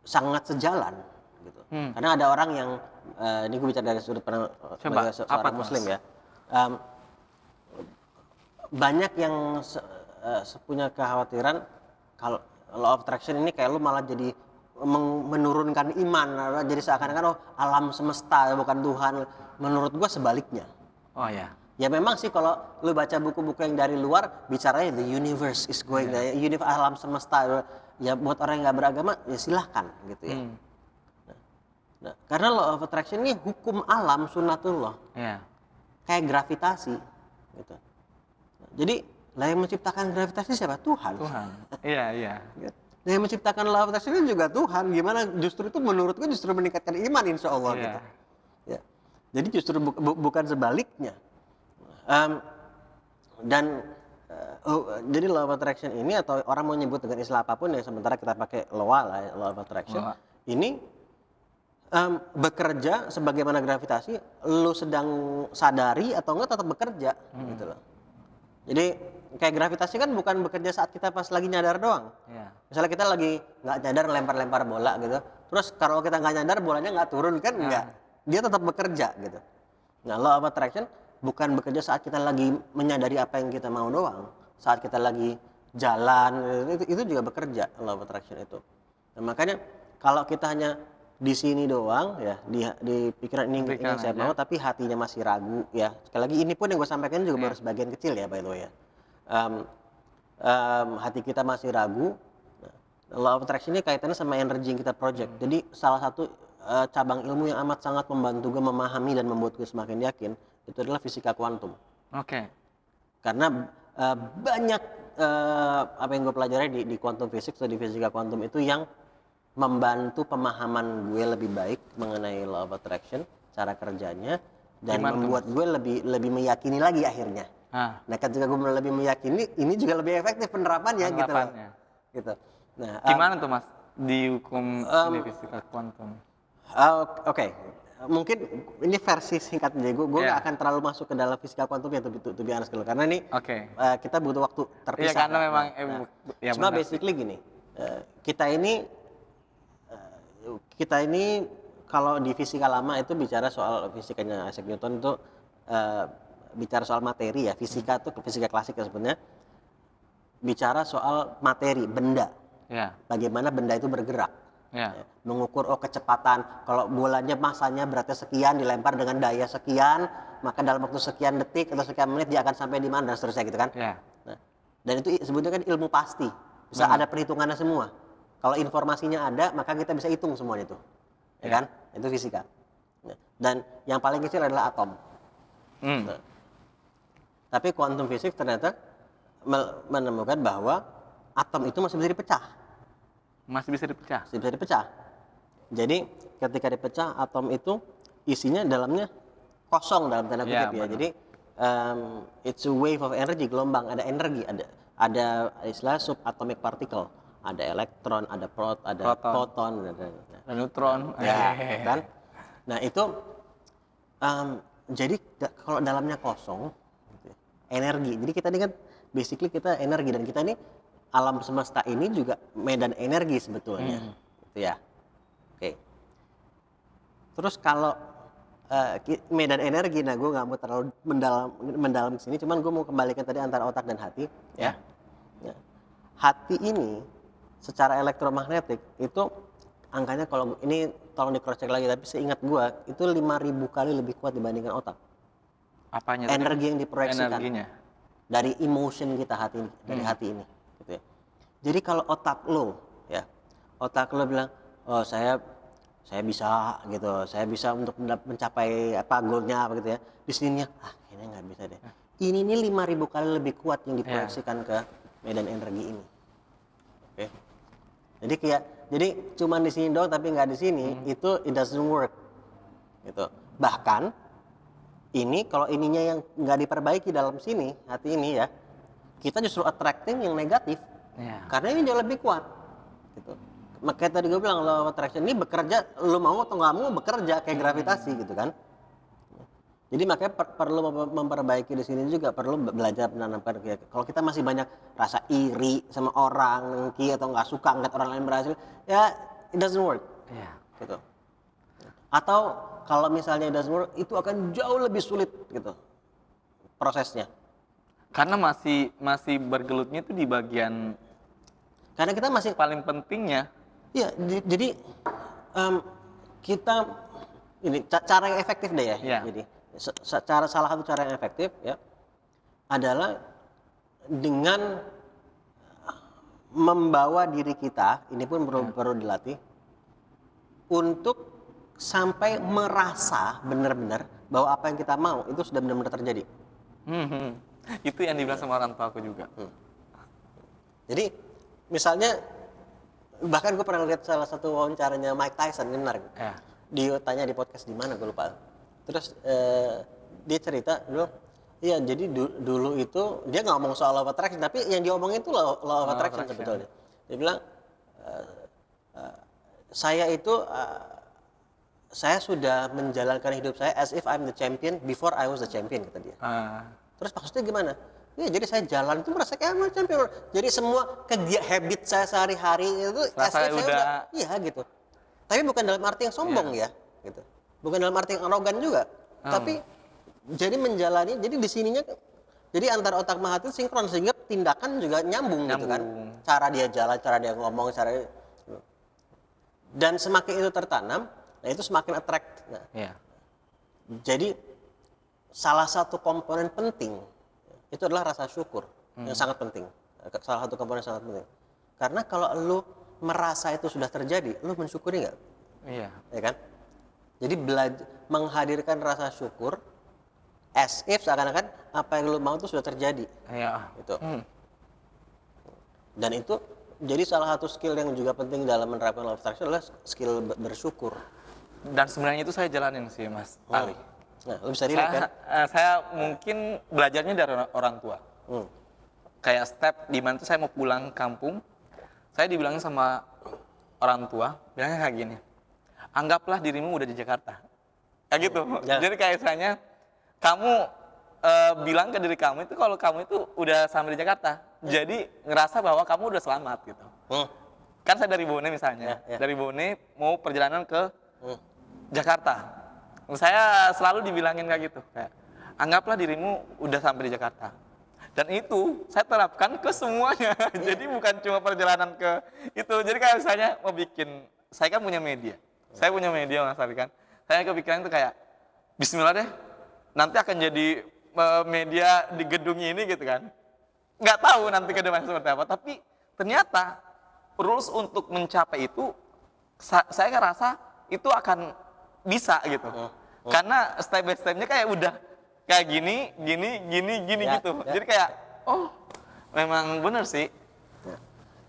sangat sejalan gitu. Karena ada orang yang ini gue bicara dari sudut pandang seorang muslim ya. Banyak yang punya kekhawatiran kalau law of attraction ini kayak lu malah jadi menurunkan iman, jadi seakan-akan alam semesta bukan Tuhan. Menurut gua sebaliknya. Oh ya. Ya memang sih kalau lu baca buku-buku yang dari luar bicaranya the universe is going, alam semesta. Ya buat orang yang nggak beragama ya silahkan gitu ya. Nah, karena law of attraction ini hukum alam sunnatullah. Kayak gravitasi gitu. Jadi lah yang menciptakan gravitasi siapa? Tuhan. Iya. Nah, yang menciptakan law of attraction juga Tuhan. Gimana justru itu menurutku justru meningkatkan iman insya Allah gitu. Ya. Jadi justru bukan sebaliknya. Jadi law of attraction ini, atau orang mau nyebut dengan istilah apapun ya, sementara kita pakai law of attraction ini bekerja sebagaimana gravitasi. Lu sedang sadari atau enggak tetap bekerja gitu loh. Jadi kayak gravitasi kan bukan bekerja saat kita pas lagi nyadar doang. Misalnya kita lagi nggak nyadar lempar-lempar bola gitu, terus kalau kita nggak nyadar bolanya nggak turun kan, nggak, dia tetap bekerja gitu. Nah, law of attraction bukan bekerja saat kita lagi menyadari apa yang kita mau doang, saat kita lagi jalan itu juga bekerja law of attraction itu. Nah, makanya kalau kita hanya di sini doang ya, di pikiran ini saya mau tapi hatinya masih ragu ya. Sekali lagi ini pun yang gue sampaikan juga baru sebagian kecil ya by the way ya. Hati kita masih ragu. Law of attraction ini kaitannya sama energi yang kita project. Jadi salah satu cabang ilmu yang amat sangat membantu gue memahami dan membuat gue semakin yakin itu adalah fisika kuantum. Karena banyak apa yang gue pelajari di quantum physics atau di fisika kuantum itu yang membantu pemahaman gue lebih baik mengenai law of attraction, cara kerjanya, dan membuat gue lebih meyakini lagi akhirnya. Nah, ketika gue lebih meyakini, ini juga lebih efektif penerapannya. Gitu. Nah, gimana tuh Mas di hukum fisika kuantum? Oke. Mungkin ini versi singkatnya, gue nggak akan terlalu masuk ke dalam fisika kuantum ya, to be honest dulu, karena ini kita butuh waktu terpisah. Iya, karena memang cuma basically gini, kita ini kalau di fisika lama itu bicara soal fisikanya Isaac Newton itu bicara soal materi ya. Fisika itu fisika klasik ya sebenarnya bicara soal materi, benda. Bagaimana benda itu bergerak. Mengukur kecepatan, kalau bolanya masanya beratnya sekian dilempar dengan daya sekian, maka dalam waktu sekian detik atau sekian menit dia akan sampai di mana dan seterusnya gitu kan. Nah, dan itu sebetulnya kan ilmu pasti, bisa ada perhitungannya semua. Kalau informasinya ada, maka kita bisa hitung semuanya itu, ya kan? Itu fisika. Dan yang paling kecil adalah atom. Nah, tapi quantum physics ternyata menemukan bahwa atom itu masih bisa dipecah. Masih bisa dipecah. Masih bisa dipecah. Jadi ketika dipecah atom itu isinya dalamnya kosong dalam tanda kutip ya. benar. Jadi it's a wave of energy, gelombang, ada energi, ada istilah subatomic particle, ada elektron, ada proton, Dan neutron. ya kan. Nah itu jadi kalau dalamnya kosong, gitu ya, energi. Jadi kita ini kan basically kita energi, dan kita ini alam semesta ini juga medan energi sebetulnya, gitu ya. Oke. Terus kalau medan energi, nah gue nggak mau terlalu mendalam ke sini, cuman gue mau kembalikan tadi antara otak dan hati, ya. Ya. Hati ini secara elektromagnetik itu angkanya, kalau ini tolong di cross check lagi, tapi seingat gue itu 5.000 kali lebih kuat dibandingkan otak. Apanya? Energi yang diproyeksikan Energinya. dari emotion kita hati ini, dari hati ini, gitu ya. Jadi kalau otak lo bilang, oh saya bisa gitu, saya bisa untuk mencapai apa goalnya apa gitu ya. Di sininya kayaknya nggak bisa deh. Ini 5.000 kali lebih kuat yang diproyeksikan ke medan energi ini. Oke. Jadi cuman di sini doang tapi nggak di sini, itu it doesn't work. Gitu. Bahkan ini kalau ininya yang nggak diperbaiki dalam sini, hati ini ya, kita justru attracting yang negatif. Karena ini jauh lebih kuat. Gitu. Makanya tadi gue bilang law of attraction ini bekerja, lu mau atau nggak mau bekerja kayak gravitasi gitu kan. Jadi makanya perlu memperbaiki di sini juga, perlu belajar menanamkan. Kalau kita masih banyak rasa iri sama orang, dengki atau nggak suka ngeliat orang lain berhasil, ya it doesn't work. Gitu. Atau kalau misalnya it doesn't work, itu akan jauh lebih sulit gitu prosesnya. Karena masih bergelutnya itu di bagian, karena kita masih paling pentingnya. Iya, jadi kita ini cara yang efektif deh ya. Jadi salah satu cara yang efektif ya adalah dengan membawa diri kita, ini pun perlu dilatih untuk sampai merasa benar-benar bahwa apa yang kita mau itu sudah benar-benar terjadi. Itu yang dibilang sama orang tua aku juga. Jadi misalnya, bahkan gue pernah lihat salah satu wawancaranya Mike Tyson, ini menarik. Dia tanya di podcast di mana gue lupa. Terus dia cerita dulu, iya jadi dulu itu dia nggak ngomong soal law of attraction, tapi yang dia omongin itu law of attraction sebetulnya. Dia bilang saya sudah menjalankan hidup saya as if I'm the champion before I was the champion, kata dia. Terus maksudnya gimana? Ya, jadi saya jalan itu merasa kayak I'm champion. Jadi semua habit saya sehari-hari itu saya udah iya gitu. Tapi bukan dalam arti yang sombong ya, gitu. Bukan dalam arti yang arogan juga. Tapi jadi menjalani, jadi di sininya jadi antara otak sama hati sinkron sehingga tindakan juga nyambung gitu kan. Cara dia jalan, cara dia ngomong, dan semakin itu tertanam, nah itu semakin attract. Nah, jadi salah satu komponen penting itu adalah rasa syukur yang sangat penting. Salah satu komponen yang sangat penting. Karena kalau lu merasa itu sudah terjadi, lu mensyukuri nggak? Iya. Ya kan? Jadi menghadirkan rasa syukur as if seakan-akan apa yang lu mau itu sudah terjadi. Gitu. Dan itu jadi salah satu skill yang juga penting dalam menerapkan law of attraction adalah skill bersyukur. Dan sebenarnya itu saya jalanin sih, Mas Ali. Nah, lu bisa relate kan? Saya mungkin belajarnya dari orang tua. Kayak step di mana tuh saya mau pulang kampung, saya dibilangin sama orang tua, bilangnya kayak gini, anggaplah dirimu udah di Jakarta. Kayak gitu. Jadi kayak misalnya, kamu bilang ke diri kamu itu kalau kamu itu udah sampai di Jakarta. Jadi ngerasa bahwa kamu udah selamat gitu. Kan saya dari Bone misalnya, dari Bone mau perjalanan ke Jakarta. Saya selalu dibilangin kayak gitu, kayak anggaplah dirimu udah sampai di Jakarta. Dan itu saya terapkan ke semuanya. Jadi bukan cuma perjalanan ke itu. Jadi kayak misalnya mau bikin, saya kan punya media. Saya punya media Mas Ali kan. Saya kepikiran itu kayak bismillah deh, nanti akan jadi media di gedung ini gitu kan. Nggak tahu nanti ke depan seperti apa, tapi ternyata rules untuk mencapai itu saya ngerasa itu akan bisa gitu. Karena step by step-nya kayak udah kayak gini gitu. Jadi kayak memang bener sih.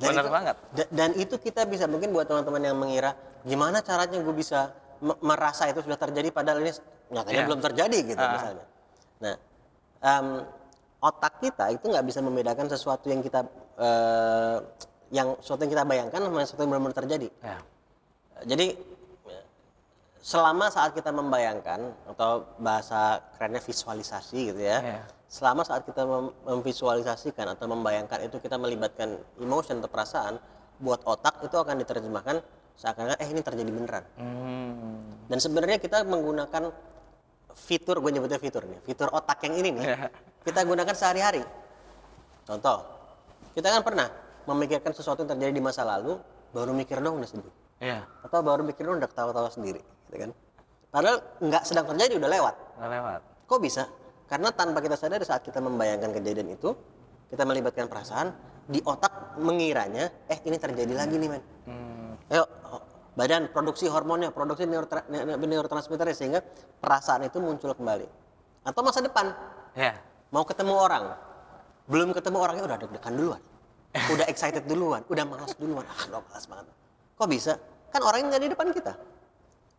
Benar banget. Dan itu kita bisa, mungkin buat teman-teman yang mengira gimana caranya gue bisa merasa itu sudah terjadi padahal ini nyatanya belum terjadi gitu misalnya. Nah, otak kita itu nggak bisa membedakan sesuatu yang kita sesuatu yang kita bayangkan sama sesuatu yang benar-benar terjadi. Ya. Jadi selama saat kita membayangkan, atau bahasa kerennya visualisasi gitu ya. Selama saat kita memvisualisasikan atau membayangkan itu, kita melibatkan emotion atau perasaan, buat otak itu akan diterjemahkan seakan-akan ini terjadi beneran. Dan sebenarnya kita menggunakan fitur, gue nyebutnya fitur nih, fitur otak yang ini nih, kita gunakan sehari-hari. Contoh, kita kan pernah memikirkan sesuatu yang terjadi di masa lalu, baru mikir dong udah sedih. Atau baru mikir dong udah ketawa-tawa sendiri, gitu kan. Padahal nggak sedang terjadi, udah lewat. Kok bisa? Karena tanpa kita sadari saat kita membayangkan kejadian itu, kita melibatkan perasaan, di otak mengiranya, ini terjadi lagi nih men. Ayo, badan produksi hormonnya, produksi neurotransmitternya, sehingga perasaan itu muncul kembali. Atau masa depan, mau ketemu orang, belum ketemu orangnya udah deg-degan duluan, udah excited duluan, udah malas duluan, udah malas banget. Kok bisa? Kan orangnya nggak di depan kita.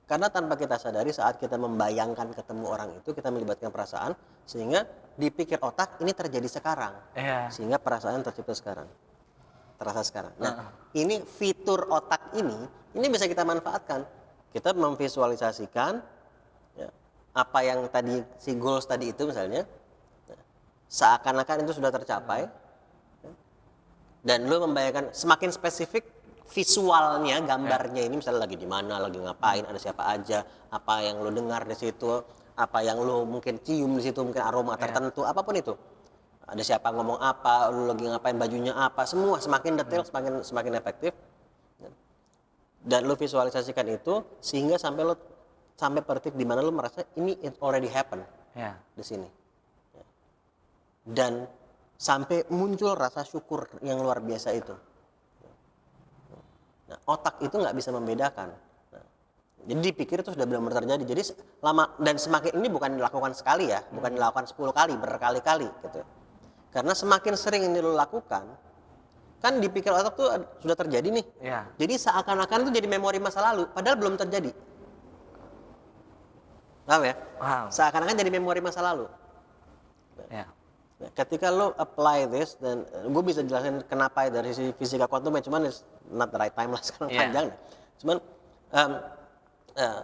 Karena tanpa kita sadari saat kita membayangkan ketemu orang itu, kita melibatkan perasaan, sehingga dipikir otak ini terjadi sekarang. Sehingga perasaan tercipta sekarang. Terasa sekarang. Nah, ini fitur otak ini bisa kita manfaatkan. Kita memvisualisasikan apa yang tadi, si goals tadi itu misalnya, seakan-akan itu sudah tercapai. Dan lu membayangkan semakin spesifik visualnya, gambarnya ini, misalnya lagi di mana, lagi ngapain, ada siapa aja, apa yang lo dengar di situ, apa yang lo mungkin cium di situ, mungkin aroma tertentu, apapun itu. Ada siapa ngomong apa, lo lagi ngapain, bajunya apa, semua semakin detail, semakin efektif. Dan lo visualisasikan itu sehingga sampai titik di mana lo merasa ini it already happen di sini. Dan sampai muncul rasa syukur yang luar biasa itu. Nah, otak itu nggak bisa membedakan. Nah, jadi dipikir itu sudah benar-benar terjadi. Jadi lama, dan semakin ini bukan dilakukan sekali ya, bukan dilakukan 10 kali, berkali-kali gitu. Karena semakin sering ini lo lakukan, kan dipikir otak tuh sudah terjadi nih. Jadi seakan-akan itu jadi memori masa lalu, padahal belum terjadi. Paham ya? Seakan-akan jadi memori masa lalu. Nah, ketika lo apply this, dan gue bisa jelasin kenapa dari sisi fisika kuantum, cuman it's not the right time lah sekarang, panjang. Cuman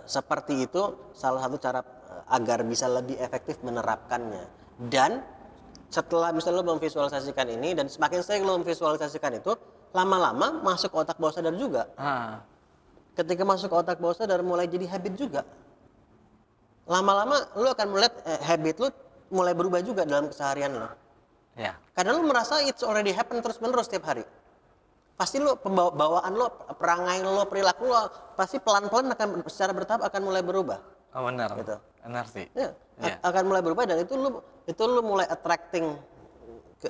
seperti itu salah satu cara agar bisa lebih efektif menerapkannya. Dan setelah misalnya lo memvisualisasikan ini, dan semakin sering lo memvisualisasikan itu, lama-lama masuk otak bawah sadar juga. Ketika masuk otak bawah sadar, mulai jadi habit juga. Lama-lama lo akan melihat habit lo mulai berubah juga dalam keseharian lo. Karena lo merasa it's already happen terus-menerus setiap hari. Pasti lo, bawaan lo, perangai lo, perilaku lo, pasti pelan-pelan akan secara bertahap akan mulai berubah. Benar. Gitu. Benar sih. Akan mulai berubah, dan itu lo mulai attracting,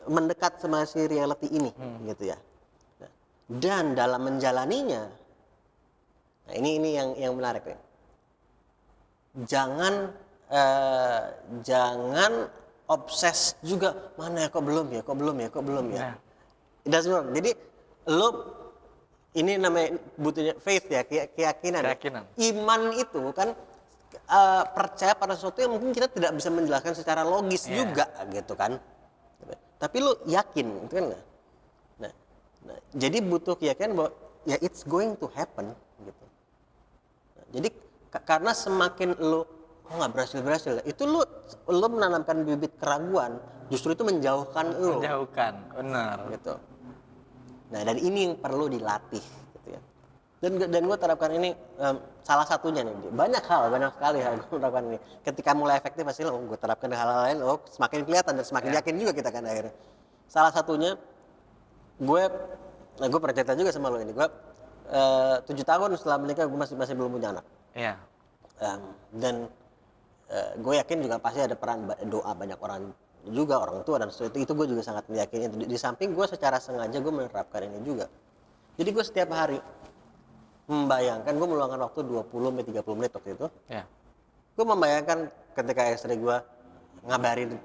mendekat sama si reality ini, gitu ya. Nah, dan dalam menjalaninya, nah ini yang menarik nih. Jangan obses juga, mana ya, kok belum ya. It doesn't work. Jadi lo, ini namanya butuhnya faith ya, keyakinan. Iman itu kan percaya pada sesuatu yang mungkin kita tidak bisa menjelaskan secara logis juga gitu kan. Tapi lo yakin, gitu kan. Nah, jadi butuh keyakinan bahwa ya it's going to happen gitu. Nah, jadi karena semakin lo nggak berhasil, itu lo menanamkan bibit keraguan, justru itu menjauhkan lo. Benar. Gitu. Nah, dan ini yang perlu dilatih, gitu ya. Dan gue terapkan ini, salah satunya nih, banyak sekali hal gue terapkan ini. Ketika mulai efektif pasti gue terapkan hal-hal lain, semakin kelihatan dan semakin yakin juga kita kan akhirnya. Salah satunya, gue pernah cerita juga sama lo ini, gue 7 tahun setelah menikah gue masih belum punya anak. Dan gue yakin juga pasti ada peran doa banyak orang juga, orang tua, dan itu gue juga sangat meyakini. Di samping gue secara sengaja gue menerapkan ini juga. Jadi gue setiap hari membayangkan, gue meluangkan waktu 20-30 menit waktu itu. Gue membayangkan ketika istri gue ngabarin,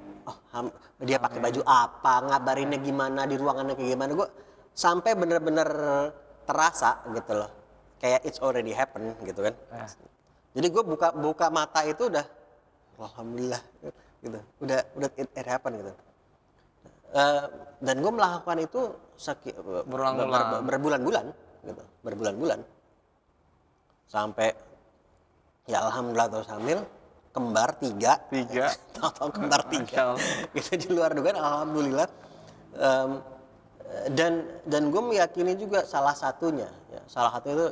dia pakai baju apa, ngabarinnya gimana, di ruangannya kayak gimana. sampai benar-benar terasa gitu loh, kayak it's already happen gitu kan. Jadi gue buka mata itu udah alhamdulillah gitu, udah it happen gitu. Dan gue melakukan itu berbulan-bulan gitu, berbulan-bulan sampai ya alhamdulillah terus hamil kembar 3 tahu kembar 3 gitu di luar dugaan alhamdulillah. Dan gue meyakini juga salah satunya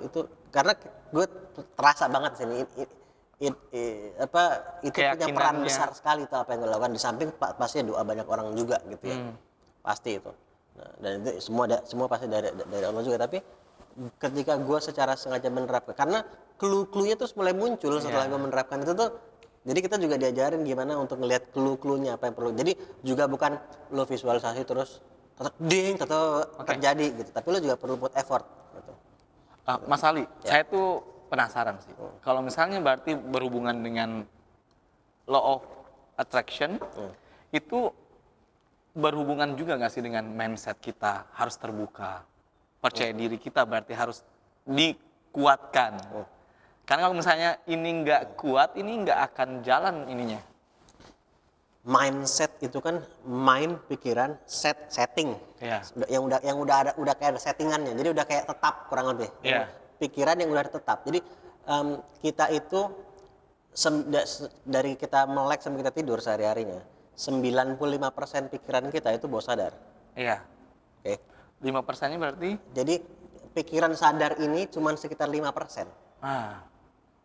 itu karena gue terasa banget sini itu punya peran besar sekali tuh apa yang gue lakukan, di samping pasti doa banyak orang juga gitu ya. Pasti itu. Nah, dan itu semua pasti dari Allah juga, tapi ketika gue secara sengaja menerapkan, karena clue-cluenya tuh mulai muncul setelah gue menerapkan itu tuh. Jadi kita juga diajarin gimana untuk ngelihat clue-cluenya apa yang perlu. Jadi juga bukan lo visualisasi terus terjadi gitu, tapi lo juga perlu put effort gitu. Mas Ali, saya tuh penasaran sih. Kalau misalnya berarti berhubungan dengan law of attraction, itu berhubungan juga nggak sih dengan mindset kita harus terbuka, percaya diri kita berarti harus dikuatkan. Karena kalau misalnya ini nggak kuat, ini nggak akan jalan ininya. Mindset itu kan mind, pikiran, setting. Yang udah kayak ada settingannya. Jadi udah kayak tetap kurang lebih. Pikiran yang udah tetap. Jadi kita itu dari kita melek sampai kita tidur sehari-harinya, 95% pikiran kita itu bawah sadar. Oke. 5%-nya berarti? Jadi pikiran sadar ini cuma sekitar 5%.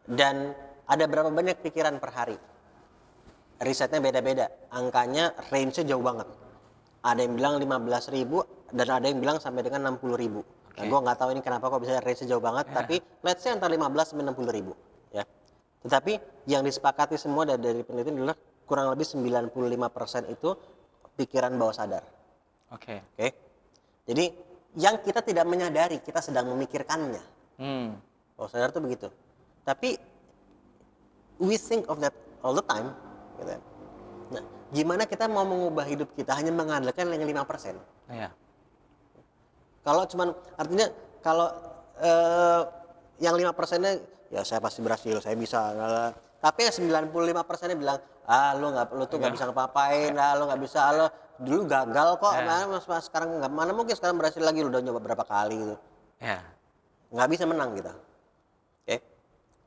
Dan ada berapa banyak pikiran per hari? Risetnya beda-beda, angkanya range-nya jauh banget. Ada yang bilang 15.000 dan ada yang bilang sampai dengan 60.000. Nah, gue nggak tahu ini kenapa kok bisa range-nya jauh banget, tapi let's say antara 15 sampai 60.000 ya. Tetapi yang disepakati semua dari penelitian adalah kurang lebih 95% itu pikiran bawah sadar. Oke. Jadi yang kita tidak menyadari kita sedang memikirkannya. Bawah sadar itu begitu. Tapi we think of that all the time. Gitu. Nah, gimana kita mau mengubah hidup kita hanya mengandalkan yang 5%? Kalau cuman artinya kalau yang 5%-nya ya saya pasti berhasil, saya bisa. Tapi yang 95%-nya bilang, lu tuh nggak bisa ngapa-ngapain, lu nggak bisa, lu dulu gagal kok, mana sekarang nggak, mana mungkin sekarang berhasil lagi, lu udah nyoba berapa kali gitu. Nggak bisa menang gitu.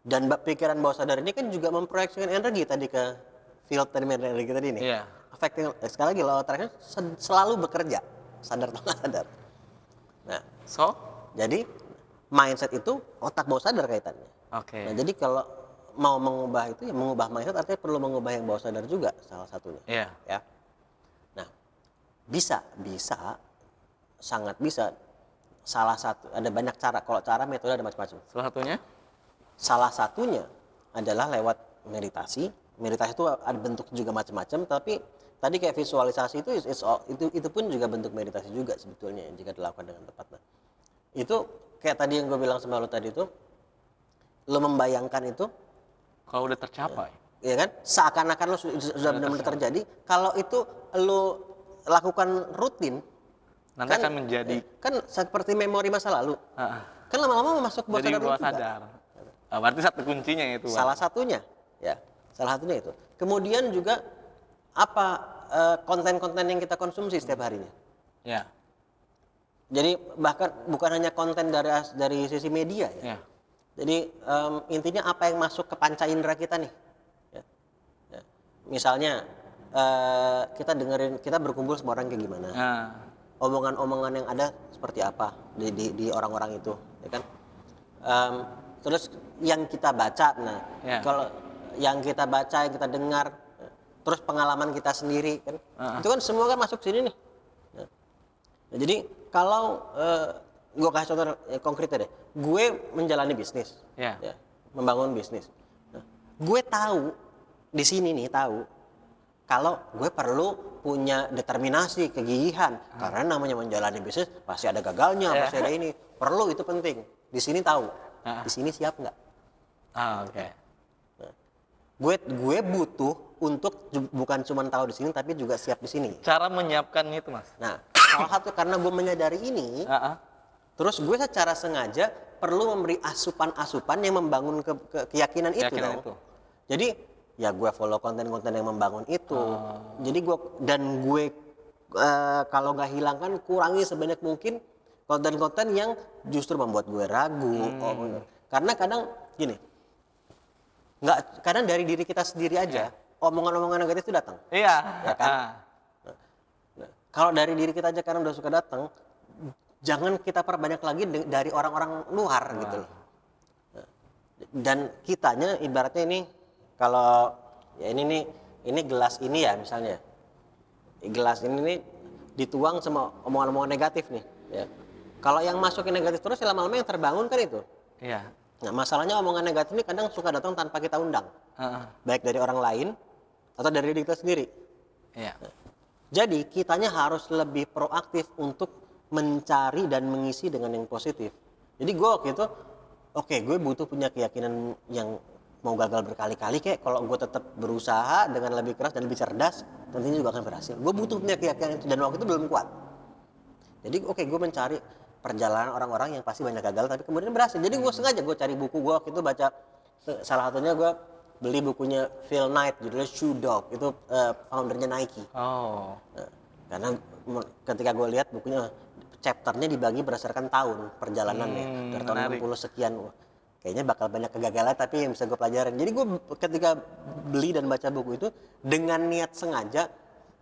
Dan pikiran bawah sadar ini kan juga memproyeksikan energi tadi ke field energi tadi nih. Affecting, sekali lagi law of attraction selalu bekerja, sadar atau nggak sadar. Nah, jadi mindset itu otak bawah sadar kaitannya. Nah, jadi kalau mau mengubah itu, ya mengubah mindset artinya perlu mengubah yang bawah sadar juga salah satunya. Ya. Nah, bisa, sangat bisa. Salah satu, ada banyak cara. Kalau cara metode ada macam-macam. Salah satunya adalah lewat meditasi. Meditasi itu ada bentuk juga macam-macam, tapi tadi kayak visualisasi itu pun juga bentuk meditasi juga sebetulnya jika dilakukan dengan tepat. Nah, itu kayak tadi yang gue bilang sama lo tadi itu, lo membayangkan itu kalau udah tercapai, ya kan, seakan-akan lo sudah benar-benar terjadi. Kalau itu lo lakukan rutin, nanti kan, akan menjadi kan seperti memori masa lalu. Kan lama-lama masuk bawah sadar lo juga. Berarti satu kuncinya itu. Salah satunya, ya. Salah satunya itu. Kemudian juga apa konten-konten yang kita konsumsi setiap harinya. Jadi bahkan bukan hanya konten dari sisi media ya. Jadi intinya apa yang masuk ke panca indera kita nih. Misalnya kita berkumpul sama orang kayak gimana. Omongan-omongan yang ada seperti apa di orang-orang itu, ya kan? Terus yang kita baca, kalau yang kita baca, yang kita dengar, terus pengalaman kita sendiri kan, itu kan semua kan masuk sini nih. Nah, jadi kalau gue kasih contoh konkretnya deh, gue menjalani bisnis, membangun bisnis. Nah, gue tahu di sini nih kalau gue perlu punya determinasi, kegigihan, karena namanya menjalani bisnis pasti ada gagalnya, pasti ada ini, perlu, itu penting. Di sini tahu, di sini siap nggak? Gue butuh untuk bukan cuma tahu di sini tapi juga siap di sini. Cara menyiapkan itu, Mas. Nah, salah satu karena gue menyadari ini, terus gue secara sengaja perlu memberi asupan-asupan yang membangun keyakinan itu dong. Jadi ya gue follow konten-konten yang membangun itu. Jadi gue kalau nggak hilangkan, kurangi sebanyak mungkin konten-konten yang justru membuat gue ragu. Karena kadang gini, kadang dari diri kita sendiri aja omongan-omongan negatif itu datang. Iya. Ya kan? Kalau dari diri kita aja karena udah suka datang, jangan kita perbanyak lagi dari orang-orang luar gitu loh. Dan kitanya ibaratnya ini, kalau ya ini gelas ini ya misalnya, gelas ini nih dituang sama omongan-omongan negatif nih. Ya. Kalau yang masukin negatif terus, lama-lama yang terbangun kan itu. Iya. Nah, masalahnya omongan negatif ini kadang suka datang tanpa kita undang, baik dari orang lain atau dari diri kita sendiri. Iya. Jadi kitanya harus lebih proaktif untuk mencari dan mengisi dengan yang positif. Jadi gue waktu itu, gue butuh punya keyakinan yang mau gagal berkali-kali, kayak kalau gue tetap berusaha dengan lebih keras dan lebih cerdas, tentunya juga akan berhasil. Gue butuh punya keyakinan itu, dan waktu itu belum kuat. Jadi gue mencari perjalanan orang-orang yang pasti banyak gagal tapi kemudian berhasil. Jadi gue sengaja gue cari buku, gue waktu itu baca, salah satunya gue beli bukunya Phil Knight, judulnya Shoe Dog, itu foundernya Nike. Nah, karena ketika gue lihat bukunya, chapternya dibagi berdasarkan tahun perjalanannya, dari tahun 60 sekian. Kayaknya bakal banyak kegagalan tapi yang bisa gue pelajarin. Jadi gue ketika beli dan baca buku itu dengan niat sengaja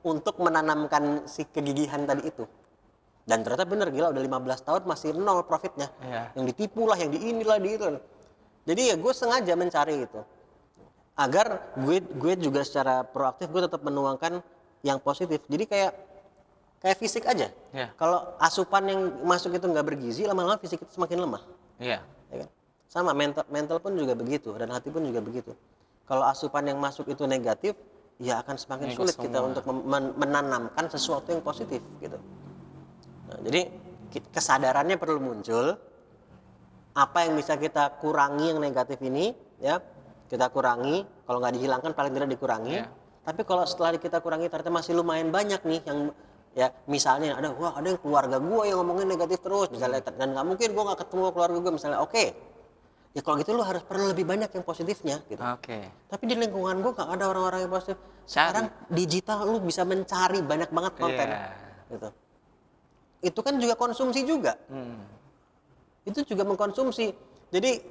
untuk menanamkan si kegigihan tadi itu. Dan ternyata bener, gila udah 15 tahun masih nol profitnya. Yang ditipu lah, yang di inilah, di itu. Jadi ya gue sengaja mencari itu. Agar gue juga secara proaktif gue tetap menuangkan yang positif. Jadi kayak fisik aja. Kalau asupan yang masuk itu nggak bergizi, lama-lama fisik itu semakin lemah. Ya kan? Sama mental pun juga begitu, dan hati pun juga begitu. Kalau asupan yang masuk itu negatif, ya akan semakin sulit kita untuk menanamkan sesuatu yang positif gitu. Nah, jadi kesadarannya perlu muncul. Apa yang bisa kita kurangi yang negatif ini, ya kita kurangi. Kalau nggak dihilangkan, paling tidak dikurangi. Tapi kalau setelah kita kurangi ternyata masih lumayan banyak nih yang, ya misalnya ada yang keluarga gue yang ngomongin negatif terus misalnya, dan nggak mungkin gue nggak ketemu keluarga gue misalnya. Ya kalau gitu lu harus perlu lebih banyak yang positifnya gitu. Tapi di lingkungan gue nggak ada orang-orang yang positif. Sekarang digital lu bisa mencari banyak banget konten gitu. Itu kan juga konsumsi juga. Itu juga mengkonsumsi. Jadi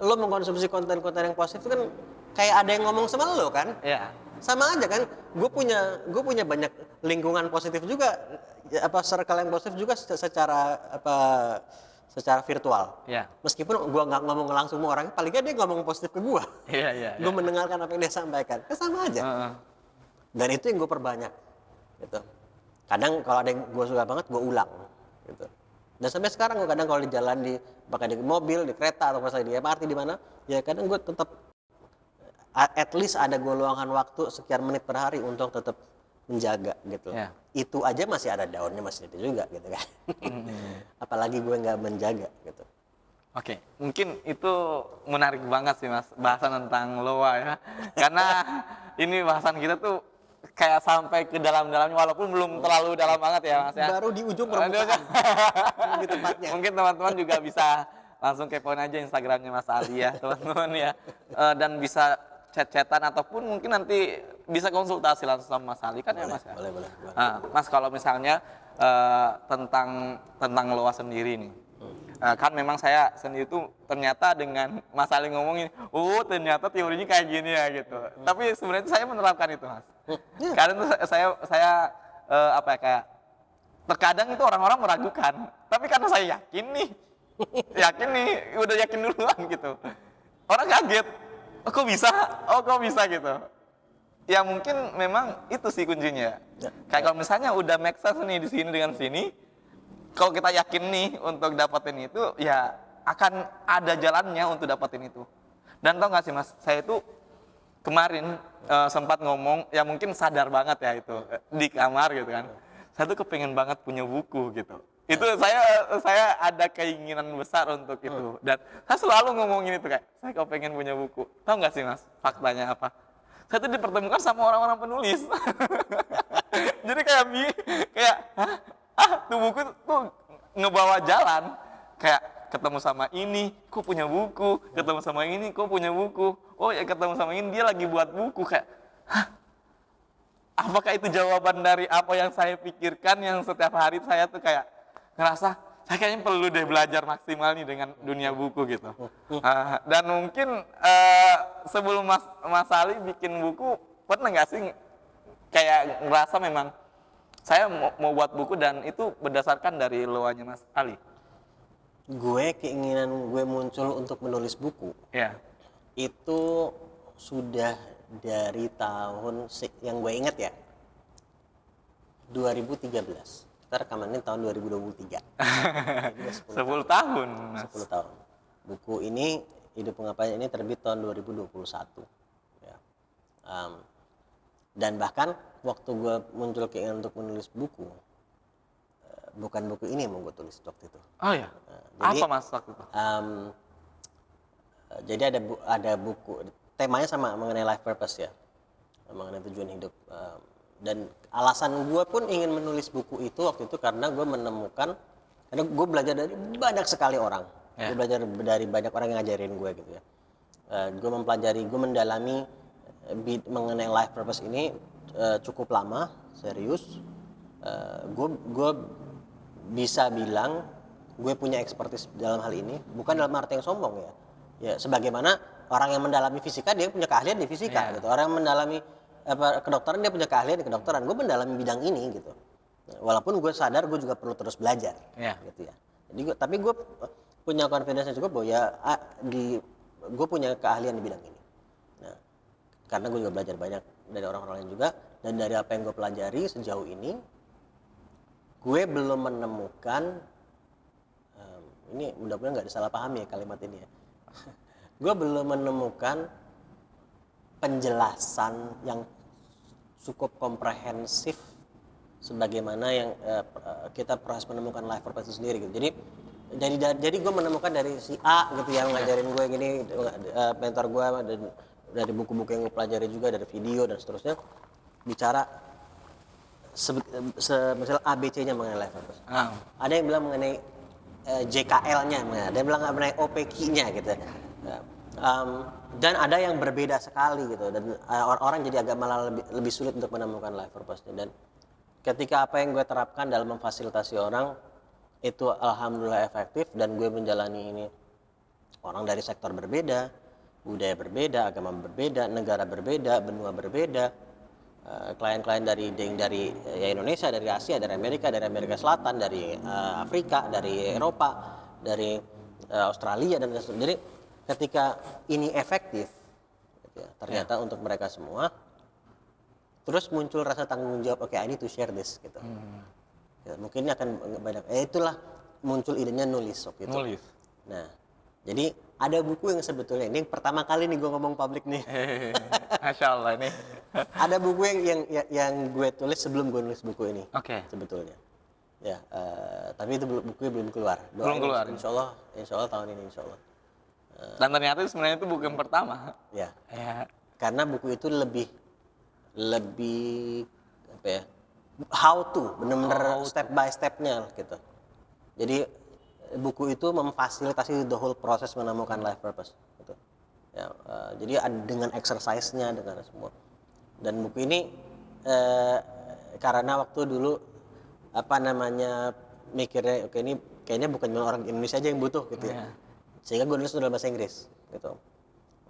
lu mengkonsumsi konten-konten yang positif kan kayak ada yang ngomong sama lu kan? Sama aja kan. Gue punya banyak lingkungan positif juga, circle yang positif juga secara virtual. Meskipun gue nggak ngomong langsung sama orangnya, paling nggak dia ngomong positif ke gue. Gue mendengarkan apa yang dia sampaikan. Sama aja. Dan itu yang gue perbanyak. Gitu. Kadang kalau ada yang gue suka banget, gue ulang. Gitu. Dan sampai sekarang gue kadang kalau di jalan, bahkan di mobil, di kereta, atau misalnya di MRT, di mana, ya kadang gue tetap at least ada gue luangkan waktu sekian menit per hari untuk tetap menjaga gitu. Itu aja masih ada daunnya, masih ada juga gitu kan. Apalagi gue nggak menjaga gitu. Mungkin itu menarik banget sih Mas, bahasan tentang Loa ya. Karena ini bahasan kita tuh kayak sampai ke dalam-dalamnya, walaupun belum terlalu dalam banget ya Mas ya. Baru di ujung permukaan. Di tempatnya. Mungkin teman-teman juga bisa langsung kepoin aja Instagramnya Mas Ali ya teman-teman ya. Dan bisa chat-chatan ataupun mungkin nanti bisa konsultasi langsung sama Mas Ali kan ya Mas ya. Boleh. Mas kalau misalnya tentang Loa sendiri nih. Kan memang saya sendiri tuh ternyata dengan Mas Ali ngomongin, ternyata teorinya kayak gini ya gitu. Tapi sebenarnya saya menerapkan itu Mas. Kadang tuh saya kayak terkadang itu orang-orang meragukan. Tapi karena saya yakin nih, udah yakin duluan gitu. Orang kaget, kok bisa gitu. Ya mungkin memang itu sih kuncinya. Kayak kalau misalnya udah make sense nih di sini dengan sini, kalau kita yakin nih untuk dapetin itu, ya akan ada jalannya untuk dapetin itu. Dan tau gak sih Mas, saya itu kemarin sempat ngomong, ya mungkin sadar banget ya itu, di kamar gitu kan. Saya tuh kepengen banget punya buku gitu. Itu saya ada keinginan besar untuk itu. Dan saya selalu ngomongin itu kayak, saya kepengen punya buku. Tau gak sih Mas, faktanya apa? Saya tuh dipertemukan sama orang-orang penulis. Jadi kayak ngebawa jalan. Kayak ketemu sama ini, kok punya buku, ketemu sama ini, kok punya buku. Oh ya ketemu sama ini, dia lagi buat buku. Kayak, hah? Apakah itu jawaban dari apa yang saya pikirkan yang setiap hari saya tuh kayak ngerasa, saya kayaknya perlu deh belajar maksimal nih dengan dunia buku gitu. Dan mungkin sebelum Mas Ali bikin buku, pernah nggak sih kayak ngerasa memang saya mau buat buku dan itu berdasarkan dari loanya Mas Ali? Keinginan gue muncul untuk menulis buku Ya. itu sudah dari tahun yang gue ingat ya 2013. Kita rekaman ini tahun 2023. Jadi udah 10 tahun. Mas. 10 tahun. Buku ini Hidup Mengapa ini terbit tahun 2021. Ya. Dan bahkan waktu gue muncul keinginan untuk menulis buku, bukan buku ini yang mau gue tulis waktu itu. Oh ya. Jadi, apa Mas waktu itu? Jadi ada buku, temanya sama mengenai life purpose ya, mengenai tujuan hidup. Dan alasan gue pun ingin menulis buku itu waktu itu karena gue menemukan, karena gue belajar dari banyak sekali orang. Gue belajar dari banyak orang yang ngajarin gue gitu ya. Gue mempelajari, gue mendalami mengenai life purpose ini cukup lama, serius. Gue bisa bilang gue punya expertise dalam hal ini, bukan dalam arti yang sombong ya. Ya sebagaimana orang yang mendalami fisika dia punya keahlian di fisika gitu. Orang yang mendalami kedokteran dia punya keahlian di kedokteran. Gue mendalami bidang ini gitu. Walaupun gue sadar gue juga perlu terus belajar gitu ya. Jadi tapi gue punya confidence yang cukup bahwa ya gue punya keahlian di bidang ini. Nah, karena gue juga belajar banyak dari orang-orang lain juga, dan dari apa yang gue pelajari sejauh ini, gue belum menemukan, ini mudah-mudahan nggak disalahpahami ya kalimat ini ya. Gue belum menemukan penjelasan yang cukup komprehensif sebagaimana yang kita proses menemukan life purpose itu sendiri gitu. Jadi gue menemukan dari si A gitu yang ngajarin gue gini, mentor gue, dan dari buku-buku yang gue pelajari juga, dari video dan seterusnya, bicara misalnya ABC-nya mengenai life purpose. Ada yang bilang mengenai JKL-nya, ada yang bilang mengenai OPQ-nya gitu. Dan ada yang berbeda sekali gitu, dan orang jadi agak malah lebih sulit untuk menemukan life purpose-nya. Dan ketika apa yang gue terapkan dalam memfasilitasi orang itu alhamdulillah efektif, dan gue menjalani ini orang dari sektor berbeda, budaya berbeda, agama berbeda, negara berbeda, benua berbeda, klien-klien dari ya Indonesia, dari Asia, dari Amerika Selatan, dari Afrika, dari Eropa, dari Australia dan sebagainya. Jadi ketika ini efektif ya, ternyata untuk mereka semua, terus muncul rasa tanggung jawab, oke, I need to share this gitu. Ya, mungkin akan banyak, itulah muncul idenya nulis waktu itu. Nulis. Nah, jadi ada buku yang sebetulnya, ini pertama kali nih gue ngomong publik nih. Masya Allah ini. Ada buku yang gue tulis sebelum gue nulis buku ini. Sebetulnya. Ya, tapi itu bukunya belum keluar. Belum keluar. Insya Allah tahun ini insya Allah. Dan ternyata sebenarnya itu buku yang pertama. Ya. Karena buku itu lebih apa ya? How to, benar-benar step by stepnya gitu. Jadi buku itu memfasilitasi the whole proses menemukan life purpose gitu. Ya, jadi dengan exercise-nya, dengan semua. Dan buku ini karena waktu dulu mikirnya, oke, ini kayaknya bukan cuma orang Indonesia aja yang butuh gitu ya. Sehingga gue nulis dalam bahasa Inggris gitu.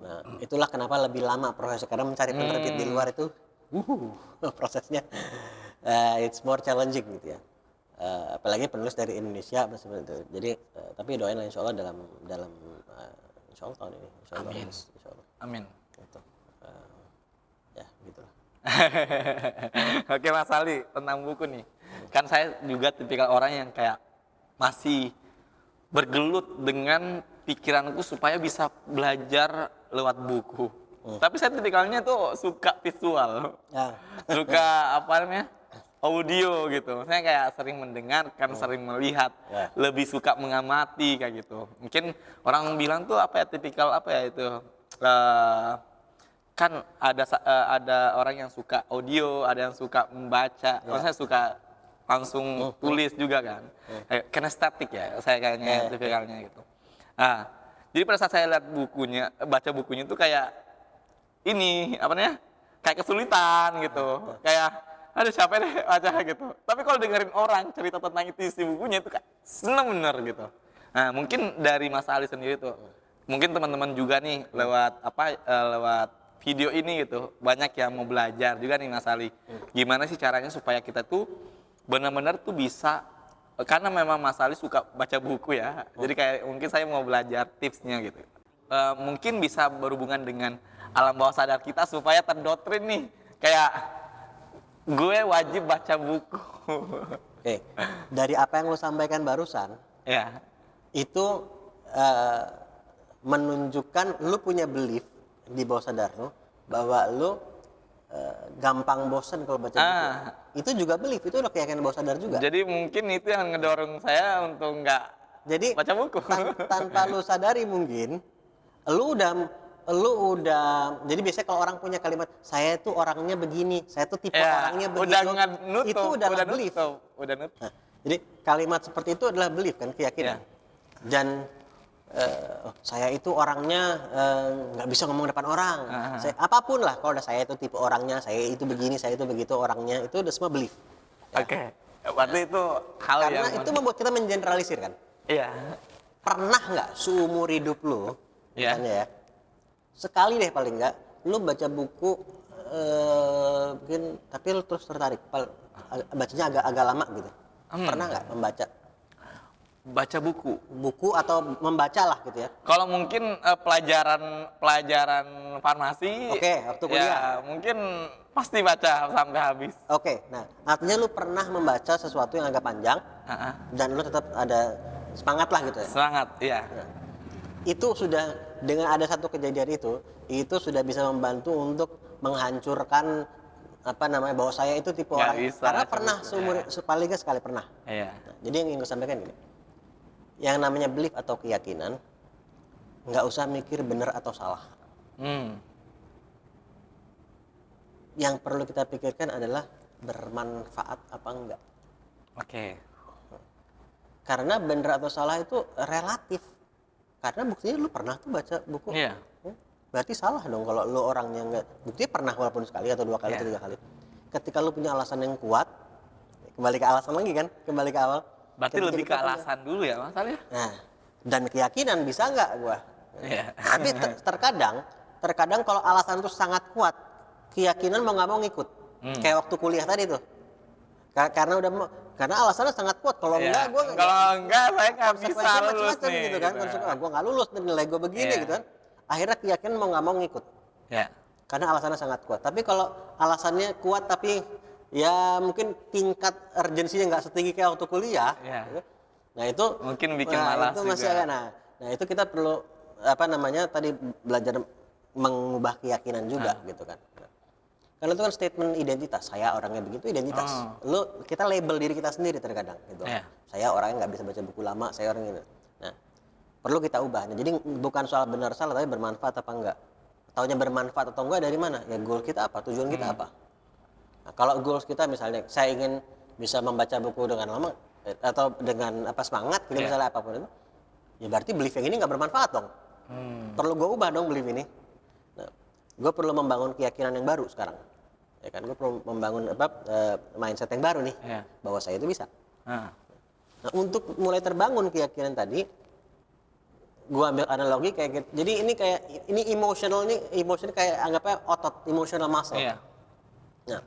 Nah, itulah kenapa lebih lama prosesnya, karena mencari penerbit di luar itu prosesnya it's more challenging gitu ya. Apalagi penulis dari Indonesia seperti itu. Jadi tapi doain lah insya Allah dalam insya Allah tahun ini. Amin. Insya Allah. Amin. Gitu. Ya gitulah. Oke Mas Ali, tentang buku nih. Kan saya juga tipikal orang yang kayak masih bergelut dengan pikiranku supaya bisa belajar lewat buku. Tapi saya tipikalnya tuh suka visual. Suka audio gitu. Saya kayak sering mendengarkan, sering melihat, lebih suka mengamati kayak gitu. Mungkin orang bilang tuh tipikal itu. Kan ada orang yang suka audio, ada yang suka membaca. Kalau saya suka langsung tulis juga kan. Kayak kinestetik ya, saya kayaknya tipikalnya gitu. Nah, jadi pada saat saya lihat bukunya, baca bukunya itu kayak ini apa namanya? Kayak kesulitan gitu. Kayak aduh capek deh baca gitu. Tapi kalau dengerin orang cerita tentang isi bukunya itu kayak seneng bener gitu. Nah, mungkin dari Mas Ali sendiri tuh, mungkin teman-teman juga nih lewat video ini gitu, banyak yang mau belajar juga nih Mas Ali. Gimana sih caranya supaya kita tuh benar-benar tuh bisa, karena memang Mas Ali suka baca buku ya. Jadi kayak mungkin saya mau belajar tipsnya gitu. Mungkin bisa berhubungan dengan alam bawah sadar kita supaya terdoktrin nih. Kayak gue wajib baca buku. Oke, dari apa yang lo sampaikan barusan, Ya. itu menunjukkan lu punya belief di bawah sadar lu bahwa lu gampang bosen kalau baca buku. Itu juga belief, itu udah keyakinan bawah sadar juga. Jadi mungkin itu yang ngedorong saya untuk nggak Jadi baca buku. Tanpa lu sadari mungkin lu udah jadi biasanya kalau orang punya kalimat saya tuh orangnya begini, saya tuh tipe orangnya begitu. Itu adalah belief. Udah nutup. Nah, jadi kalimat seperti itu adalah belief kan, keyakinan. Dan saya itu orangnya nggak bisa ngomong depan orang. Saya, apapun lah, kalau udah saya itu tipe orangnya, saya itu begini, saya itu begitu orangnya, itu udah semua belief. Oke. Berarti itu hal Karena yang itu membuat kita mengeneralisir kan. Iya. Pernah nggak seumur hidup lu, misalnya ya, sekali deh paling nggak, lu baca buku mungkin, tapi lu terus tertarik, bacanya agak lama gitu. Pernah nggak membaca? Baca buku Atau membaca lah gitu ya. kalau mungkin pelajaran farmasi Waktu kuliah ya mungkin pasti baca sampai habis. Nah artinya lu pernah membaca sesuatu yang agak panjang dan lu tetap ada semangat lah gitu ya. Semangat, iya. Nah, itu sudah, dengan ada satu kejadian itu sudah bisa membantu untuk menghancurkan bahwa saya itu tipe orang, karena pernah seumur paling nggak sekali pernah. Iya. Nah, jadi yang ingin gue sampaikan gini, yang namanya belief atau keyakinan nggak usah mikir benar atau salah. Yang perlu kita pikirkan adalah bermanfaat apa enggak. Oke. Karena benar atau salah itu relatif. Karena buktinya lu pernah tuh baca buku. Iya. Berarti salah dong kalau lu orangnya enggak. Buktinya pernah walaupun sekali atau 2 kali atau 3 kali. Ketika lu punya alasan yang kuat, kembali ke alasan lagi kan, kembali ke awal. Berarti lebih ke alasan dulu ya Mas Ali? Nah, dan keyakinan bisa nggak gua? Iya. Tapi terkadang kalau alasan itu sangat kuat, keyakinan mau nggak mau ngikut. Kayak waktu kuliah tadi tuh. Karena alasannya sangat kuat. Kalau enggak, saya nggak bisa lulus nih. Gitu kan. Gue nggak lulus, nilai gue begini gitu kan. Akhirnya keyakinan mau nggak mau ngikut. Ya. Karena alasannya sangat kuat. Tapi kalau alasannya kuat tapi ya mungkin tingkat urgensinya nggak setinggi kayak waktu kuliah. Gitu. Nah itu mungkin bikin malas itu masih juga. Nah itu kita perlu tadi belajar mengubah keyakinan juga gitu kan. Karena itu kan statement identitas. Saya orangnya begitu, identitas. Kita label diri kita sendiri terkadang gitu. Saya orangnya nggak bisa baca buku lama, saya orang ini. Nah, perlu kita ubah. Nah, jadi bukan soal benar salah, tapi bermanfaat apa enggak. Taunya bermanfaat atau enggak dari mana? Ya goal kita apa, tujuan kita apa. Nah, kalau goals kita misalnya saya ingin bisa membaca buku dengan lama atau dengan semangat gitu misalnya apapun itu, ya berarti belief yang ini nggak bermanfaat dong. Perlu gue ubah dong belief ini. Nah, gue perlu membangun keyakinan yang baru sekarang. Ya kan, gue perlu membangun mindset yang baru nih, bahwa saya itu bisa. Nah, untuk mulai terbangun keyakinan tadi, gue ambil analogi kayak gitu. Jadi ini emotional kayak anggapnya otot, emotional muscle. Nah,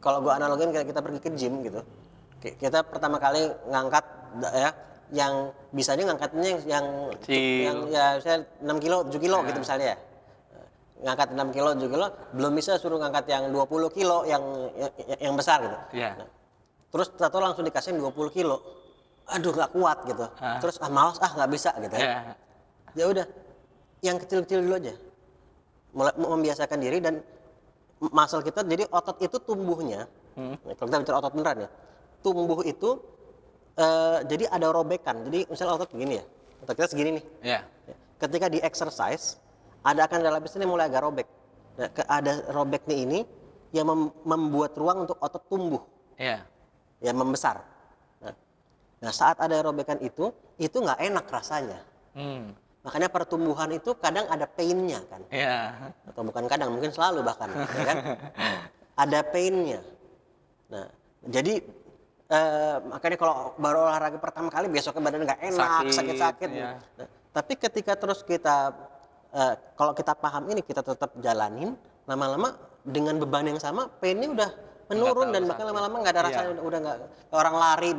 kalau gue analogin kayak kita pergi ke gym gitu, kita pertama kali ngangkat ya, yang bisanya ngangkatnya yang ya saya 6 kilo, 7 kilo gitu misalnya ya. Ngangkat 6 kilo, 7 kilo, belum bisa suruh ngangkat yang 20 kilo yang besar gitu. Nah, terus satu langsung dikasih 20 kilo. Aduh nggak kuat gitu. Terus malas nggak bisa gitu ya. Ya udah, yang kecil-kecil dulu aja. Mulai membiasakan diri dan muscle kita, jadi otot itu tumbuhnya. Kalau kita bicara otot beneran ya, tumbuh itu jadi ada robekan. Jadi misalnya otot begini ya, otot kita segini nih. Ketika di exercise, akan ada lapisan yang mulai agak robek. Nah, ada robeknya ini yang membuat ruang untuk otot tumbuh. ya membesar. Nah, saat ada robekan itu nggak enak rasanya. Makanya pertumbuhan itu kadang ada pain-nya kan. Iya. Atau bukan kadang, mungkin selalu bahkan, ya kan? Ada pain-nya. Nah, jadi makanya kalau baru olahraga pertama kali besoknya badan nggak enak, sakit-sakit. Iya. Nah, tapi ketika terus kita kalau kita paham ini, kita tetap jalanin, lama-lama dengan beban yang sama, pain-nya udah menurun dan bahkan lama-lama nggak ada rasanya, udah nggak orang lari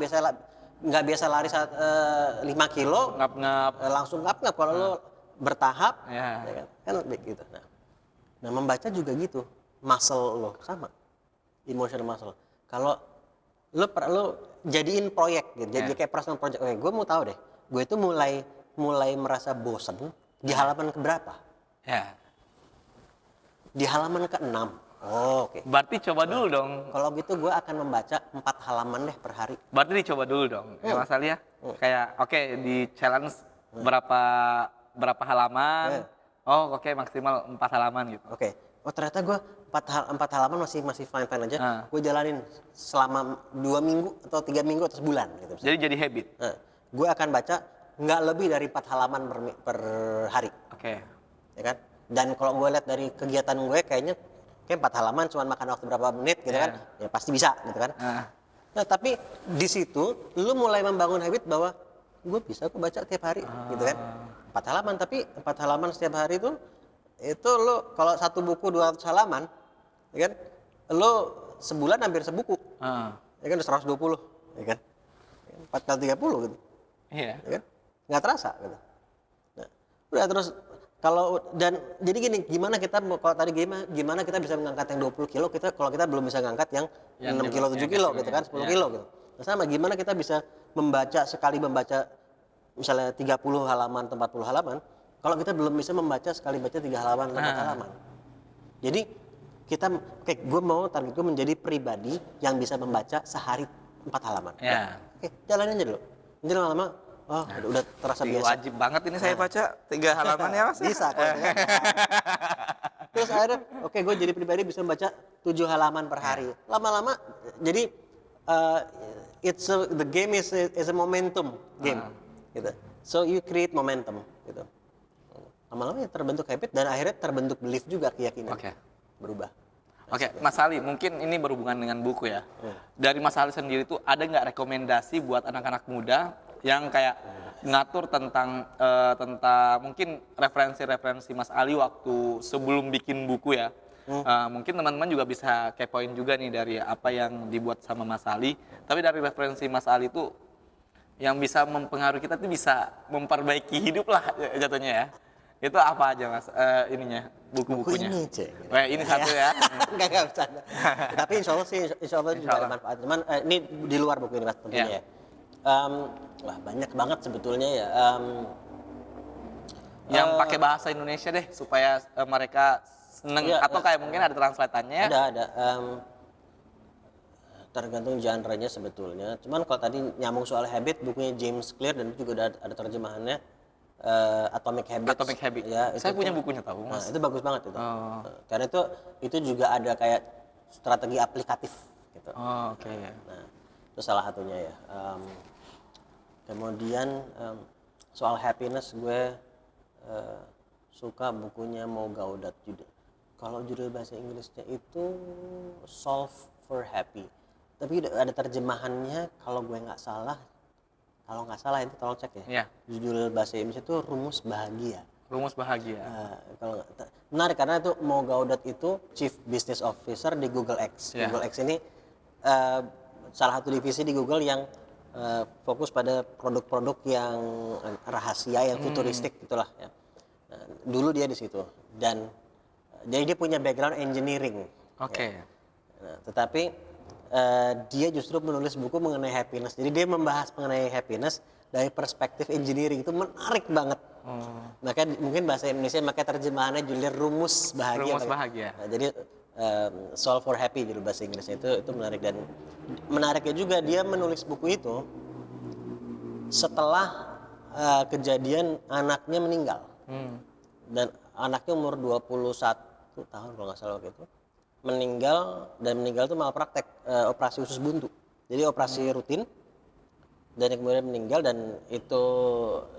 nggak biasa lari saat 5 kilo Ngap-ngap. langsung ngap kalau lo bertahap, Ya. ya kan gitu. Nah, membaca juga gitu, muscle lo sama, emotional muscle. Kalau lo jadiin proyek gitu, jadi kayak personal project. Oke, gue mau tahu deh, gue itu mulai merasa bosen di halaman keberapa? Ya. Di halaman ke-6. Oh, oke. Berarti coba dulu dong. Kalau gitu gue akan membaca 4 halaman deh per hari. Berarti dicoba dulu dong. Ya Mas Ali ya. Kayak oke, di challenge berapa halaman. Oh, oke, maksimal 4 halaman gitu. Oke. Oh, ternyata gue 4 halaman masih fine aja. Gue jalanin selama 2 minggu atau 3 minggu atau sebulan gitu. Jadi habit. Gue akan baca nggak lebih dari 4 halaman per hari. Oke. Ya kan? Dan kalau gue lihat dari kegiatan gue kayak 4 halaman cuma makan waktu berapa menit gitu kan, ya pasti bisa gitu kan. Nah, tapi di situ lu mulai membangun habit bahwa gue bisa aku baca tiap hari gitu kan. 4 halaman, tapi 4 halaman setiap hari itu lu kalau satu buku 200 halaman, ya kan, lu sebulan hampir sebuku. Ya kan 120, ya kan. 4 kali 30 gitu. Iya. Ya kan? Nggak terasa gitu. Nah, udah terus kalau dan jadi gini, gimana kita bisa mengangkat yang 20 kilo kalau kita belum bisa ngangkat yang 6 kilo 7 kilo gitu kan, 10 kilo gitu. Nah, sama gimana kita bisa sekali membaca misalnya 30 halaman atau 40 halaman kalau kita belum bisa membaca sekali baca 3 halaman atau 4 halaman. Jadi gue mau target gue menjadi pribadi yang bisa membaca sehari 4 halaman. Oke, jalanin aja dulu. Nanti lama-lama udah terasa biasa. Wajib banget ini saya baca 3 halaman ya Mas. Bisa kan. Terus akhirnya gue jadi pribadi bisa membaca 7 halaman per hari. Lama-lama jadi the game is a momentum game gitu. So you create momentum gitu. Lama-lama ya terbentuk habit dan akhirnya terbentuk belief juga, keyakinan. Berubah. Oke, Mas Ali, mungkin ini berhubungan dengan buku ya. Dari Mas Ali sendiri tuh ada nggak rekomendasi buat anak-anak muda yang kayak ngatur tentang mungkin referensi-referensi Mas Ali waktu sebelum bikin buku ya. Mungkin teman-teman juga bisa kepoin juga nih dari apa yang dibuat sama Mas Ali. Tapi dari referensi Mas Ali tuh yang bisa mempengaruhi kita tuh bisa memperbaiki hidup lah jatuhnya ya. Itu apa aja Mas ininya, buku-bukunya? Buku ini, Cek. Ini satu ya. Enggak bercanda. Tapi insya Allah juga ada manfaat. Cuman ini di luar buku ini Mas tentunya ya. Wah, banyak banget sebetulnya ya. Yang pakai bahasa Indonesia deh supaya mereka seneng atau kayak mungkin ada translatannya. Ada. Tergantung genre-nya sebetulnya. Cuman kalau tadi nyambung soal habit, bukunya James Clear dan juga ada terjemahannya. Atomic Habits. Ya, saya punya bukunya tahu Mas. Nah, itu bagus banget itu. Karena itu juga ada kayak strategi aplikatif gitu. Oke. Nah, itu salah satunya ya. Kemudian soal happiness gue suka bukunya Mo Gaudat juga. Kalau judul bahasa Inggrisnya itu Solve for Happy. Tapi ada terjemahannya kalau nggak salah itu tolong cek ya. Judul bahasa Indonesia itu Rumus Bahagia. Rumus Bahagia. Menarik karena itu Mo Gaudat itu Chief Business Officer di Google X. Google X ini salah satu divisi di Google yang fokus pada produk-produk yang rahasia, yang futuristik gitulah ya. Dulu dia di situ dan jadi dia punya background engineering. Oke. Nah, tetapi dia justru menulis buku mengenai happiness. Jadi dia membahas mengenai happiness dari perspektif engineering. Itu menarik banget. Maka mungkin bahasa Indonesia makanya terjemahannya judulnya Rumus Bahagia. Rumus Bahagia. Nah, jadi Solve for Happy judul bahasa Inggrisnya itu menarik. Dan menariknya juga dia menulis buku itu setelah kejadian anaknya meninggal. Dan anaknya umur 21 tahun kalau nggak salah waktu itu. Meninggal itu malpraktek operasi usus buntu. Jadi operasi rutin dan kemudian meninggal, dan itu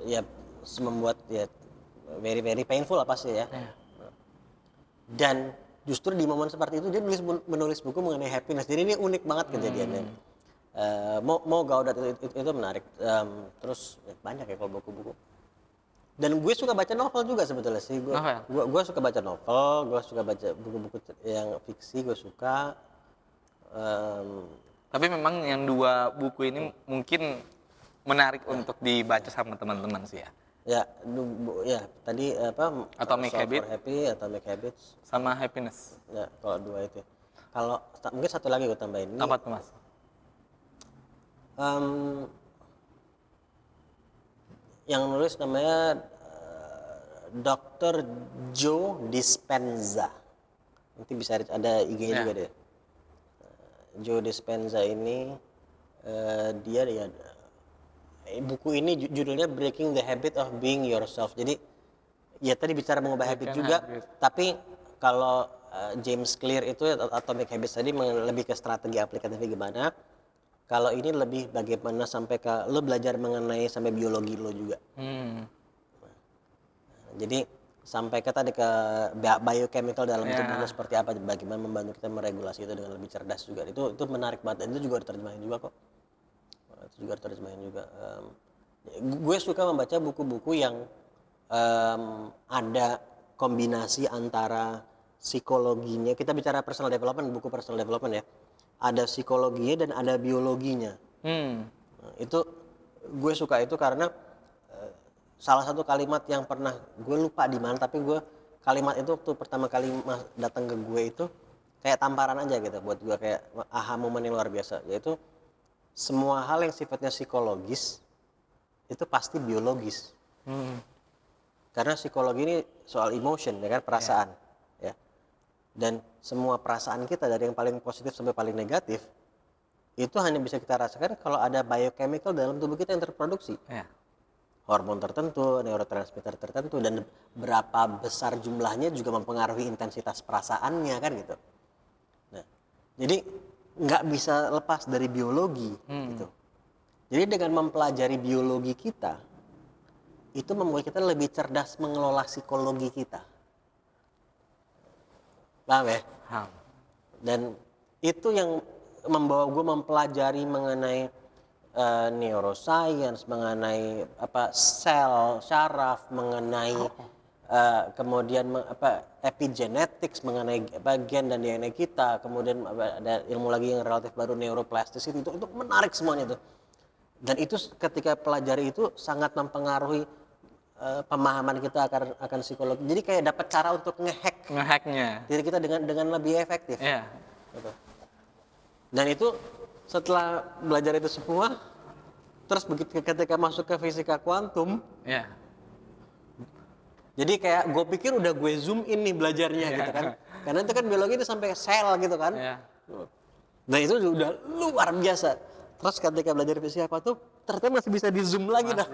ya membuat ya very very painful lah pasti ya. Dan justru di momen seperti itu dia menulis buku mengenai happiness. Jadi ini unik banget kejadiannya. Mau Gaudat itu menarik. Terus banyak ya kalau buku-buku. Dan gue suka baca novel juga sebetulnya sih. Gue suka baca novel, gue suka baca buku-buku yang fiksi, gue suka. Tapi memang yang 2 buku ini mungkin menarik untuk dibaca sama teman-teman sih ya. Ya, tadi apa? Atomic Habits. Atomic Habits. Sama Happiness. Ya, kalau 2 itu. Kalau mungkin satu lagi gue tambahin. Apa tuh Mas? Yang nulis namanya Dr. Joe Dispenza. Nanti bisa ada IG-nya juga deh. Joe Dispenza ini dia buku ini judulnya Breaking the Habit of Being Yourself. Jadi ya tadi bicara mengubah habit juga, tapi kalau James Clear itu Atomic Habits tadi lebih ke strategi aplikatifnya gimana. Kalau ini lebih bagaimana sampai ke lo belajar mengenai sampai biologi lo juga. Jadi sampai ke tadi ke biochemical dalam tubuhnya seperti apa, bagaimana membantu kita meregulasi itu dengan lebih cerdas juga. Itu menarik banget, dan itu juga diterjemahin juga kok. Gue suka membaca buku-buku yang ada kombinasi antara psikologinya. Kita bicara personal development, buku personal development ya. Ada psikologinya dan ada biologinya. Itu gue suka itu karena salah satu kalimat yang pernah gue lupa di mana, tapi kalimat itu waktu pertama kali datang ke gue itu kayak tamparan aja gitu buat gue, kayak aha momen yang luar biasa, yaitu semua hal yang sifatnya psikologis itu pasti biologis. Karena psikologi ini soal emotion ya kan, perasaan ya. Dan semua perasaan kita dari yang paling positif sampai paling negatif itu hanya bisa kita rasakan kalau ada biochemical dalam tubuh kita yang terproduksi. Hormon tertentu, neurotransmitter tertentu, dan berapa besar jumlahnya juga mempengaruhi intensitas perasaannya kan gitu. Nah, jadi nggak bisa lepas dari biologi gitu. Jadi dengan mempelajari biologi kita, itu membuat kita lebih cerdas mengelola psikologi kita. Paham ya? Paham. Dan itu yang membawa gue mempelajari mengenai neuroscience, mengenai sel, syaraf, mengenai kemudian epigenetics, mengenai gen dan DNA kita, kemudian ada ilmu lagi yang relatif baru, neuroplasticity, itu menarik semuanya itu. Dan itu ketika pelajari itu sangat mempengaruhi pemahaman kita akan psikologi. Jadi kayak dapat cara untuk ngehacknya diri kita dengan lebih efektif. Gitu. Dan itu setelah belajar itu semua, terus begitu ketika masuk ke fisika kuantum, jadi kayak gue pikir udah gue zoom in nih belajarnya gitu kan, karena itu kan biologi itu sampai sel gitu kan. Nah itu udah luar biasa. Terus ketika belajar fisika kuantum, ternyata masih bisa di zoom lagi dah.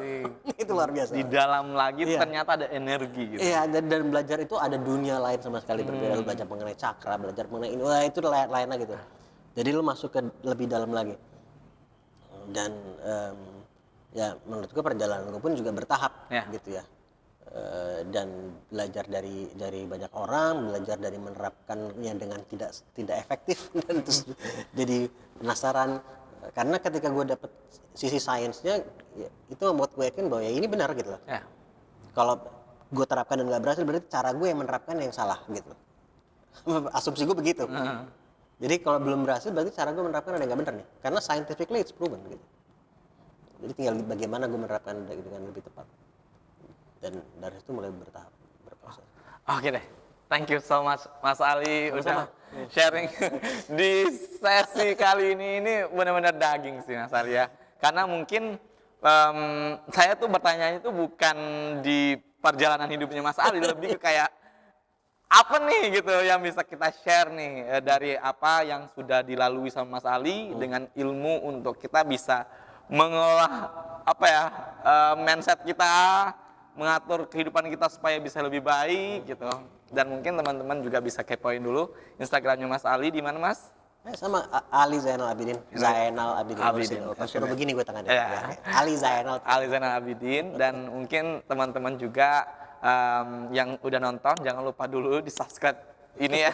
Itu luar biasa. Di dalam lagi ternyata ada energi gitu. Iya, dan belajar itu ada dunia lain sama sekali berbeda. Lu belajar mengenai cakra, belajar mengenai ini, wah itu lain gitu. Jadi lu masuk ke lebih dalam lagi. Dan ya menurut gue perjalanan gue pun juga bertahap gitu ya. Dan belajar dari banyak orang, belajar dari menerapkannya dengan tidak efektif, dan terus jadi penasaran. Karena ketika gue dapet sisi sainsnya, ya, itu membuat gue yakin bahwa ya ini benar gitu loh. Kalau gue terapkan dan gak berhasil, berarti cara gue yang menerapkan yang salah gitu. Asumsi gue begitu. Jadi kalau belum berhasil, berarti cara gue menerapkan ada yang gak benar nih. Karena scientifically it's proven gitu. Jadi tinggal bagaimana gue menerapkan dengan lebih tepat. Dan dari situ mulai bertahap, berproses. Oke deh. Thank you so much Mas Ali udah sharing di sesi kali ini benar-benar daging sih Mas Ali ya. Karena mungkin saya tuh bertanya itu bukan di perjalanan hidupnya Mas Ali, lebih ke kayak apa nih gitu yang bisa kita share nih dari apa yang sudah dilalui sama Mas Ali dengan ilmu untuk kita bisa mengolah mindset kita, mengatur kehidupan kita supaya bisa lebih baik gitu. Dan mungkin teman-teman juga bisa kepoin dulu Instagramnya Mas Ali di mana Mas? Sama Ali Zainal Abidin. Zainal Abidin. Abidin. Suruh begini gue tangannya. Ya. Ya. Ali Zainal. Ali Zainal Abidin, dan mungkin teman-teman juga yang udah nonton jangan lupa dulu di subscribe ini ya.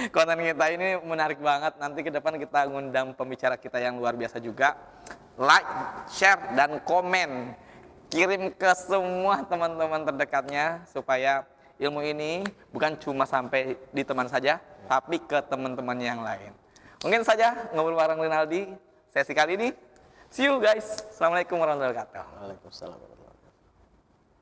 Konten kita ini menarik banget. Nanti ke depan kita ngundang pembicara kita yang luar biasa juga. Like, share, dan komen. Kirim ke semua teman-teman terdekatnya supaya ilmu ini bukan cuma sampai di teman saja, tapi ke teman-teman yang lain. Mungkin saja ngobrol bareng Rinaldi sesi kali ini. See you guys. Assalamualaikum warahmatullahi wabarakatuh. Waalaikumsalam.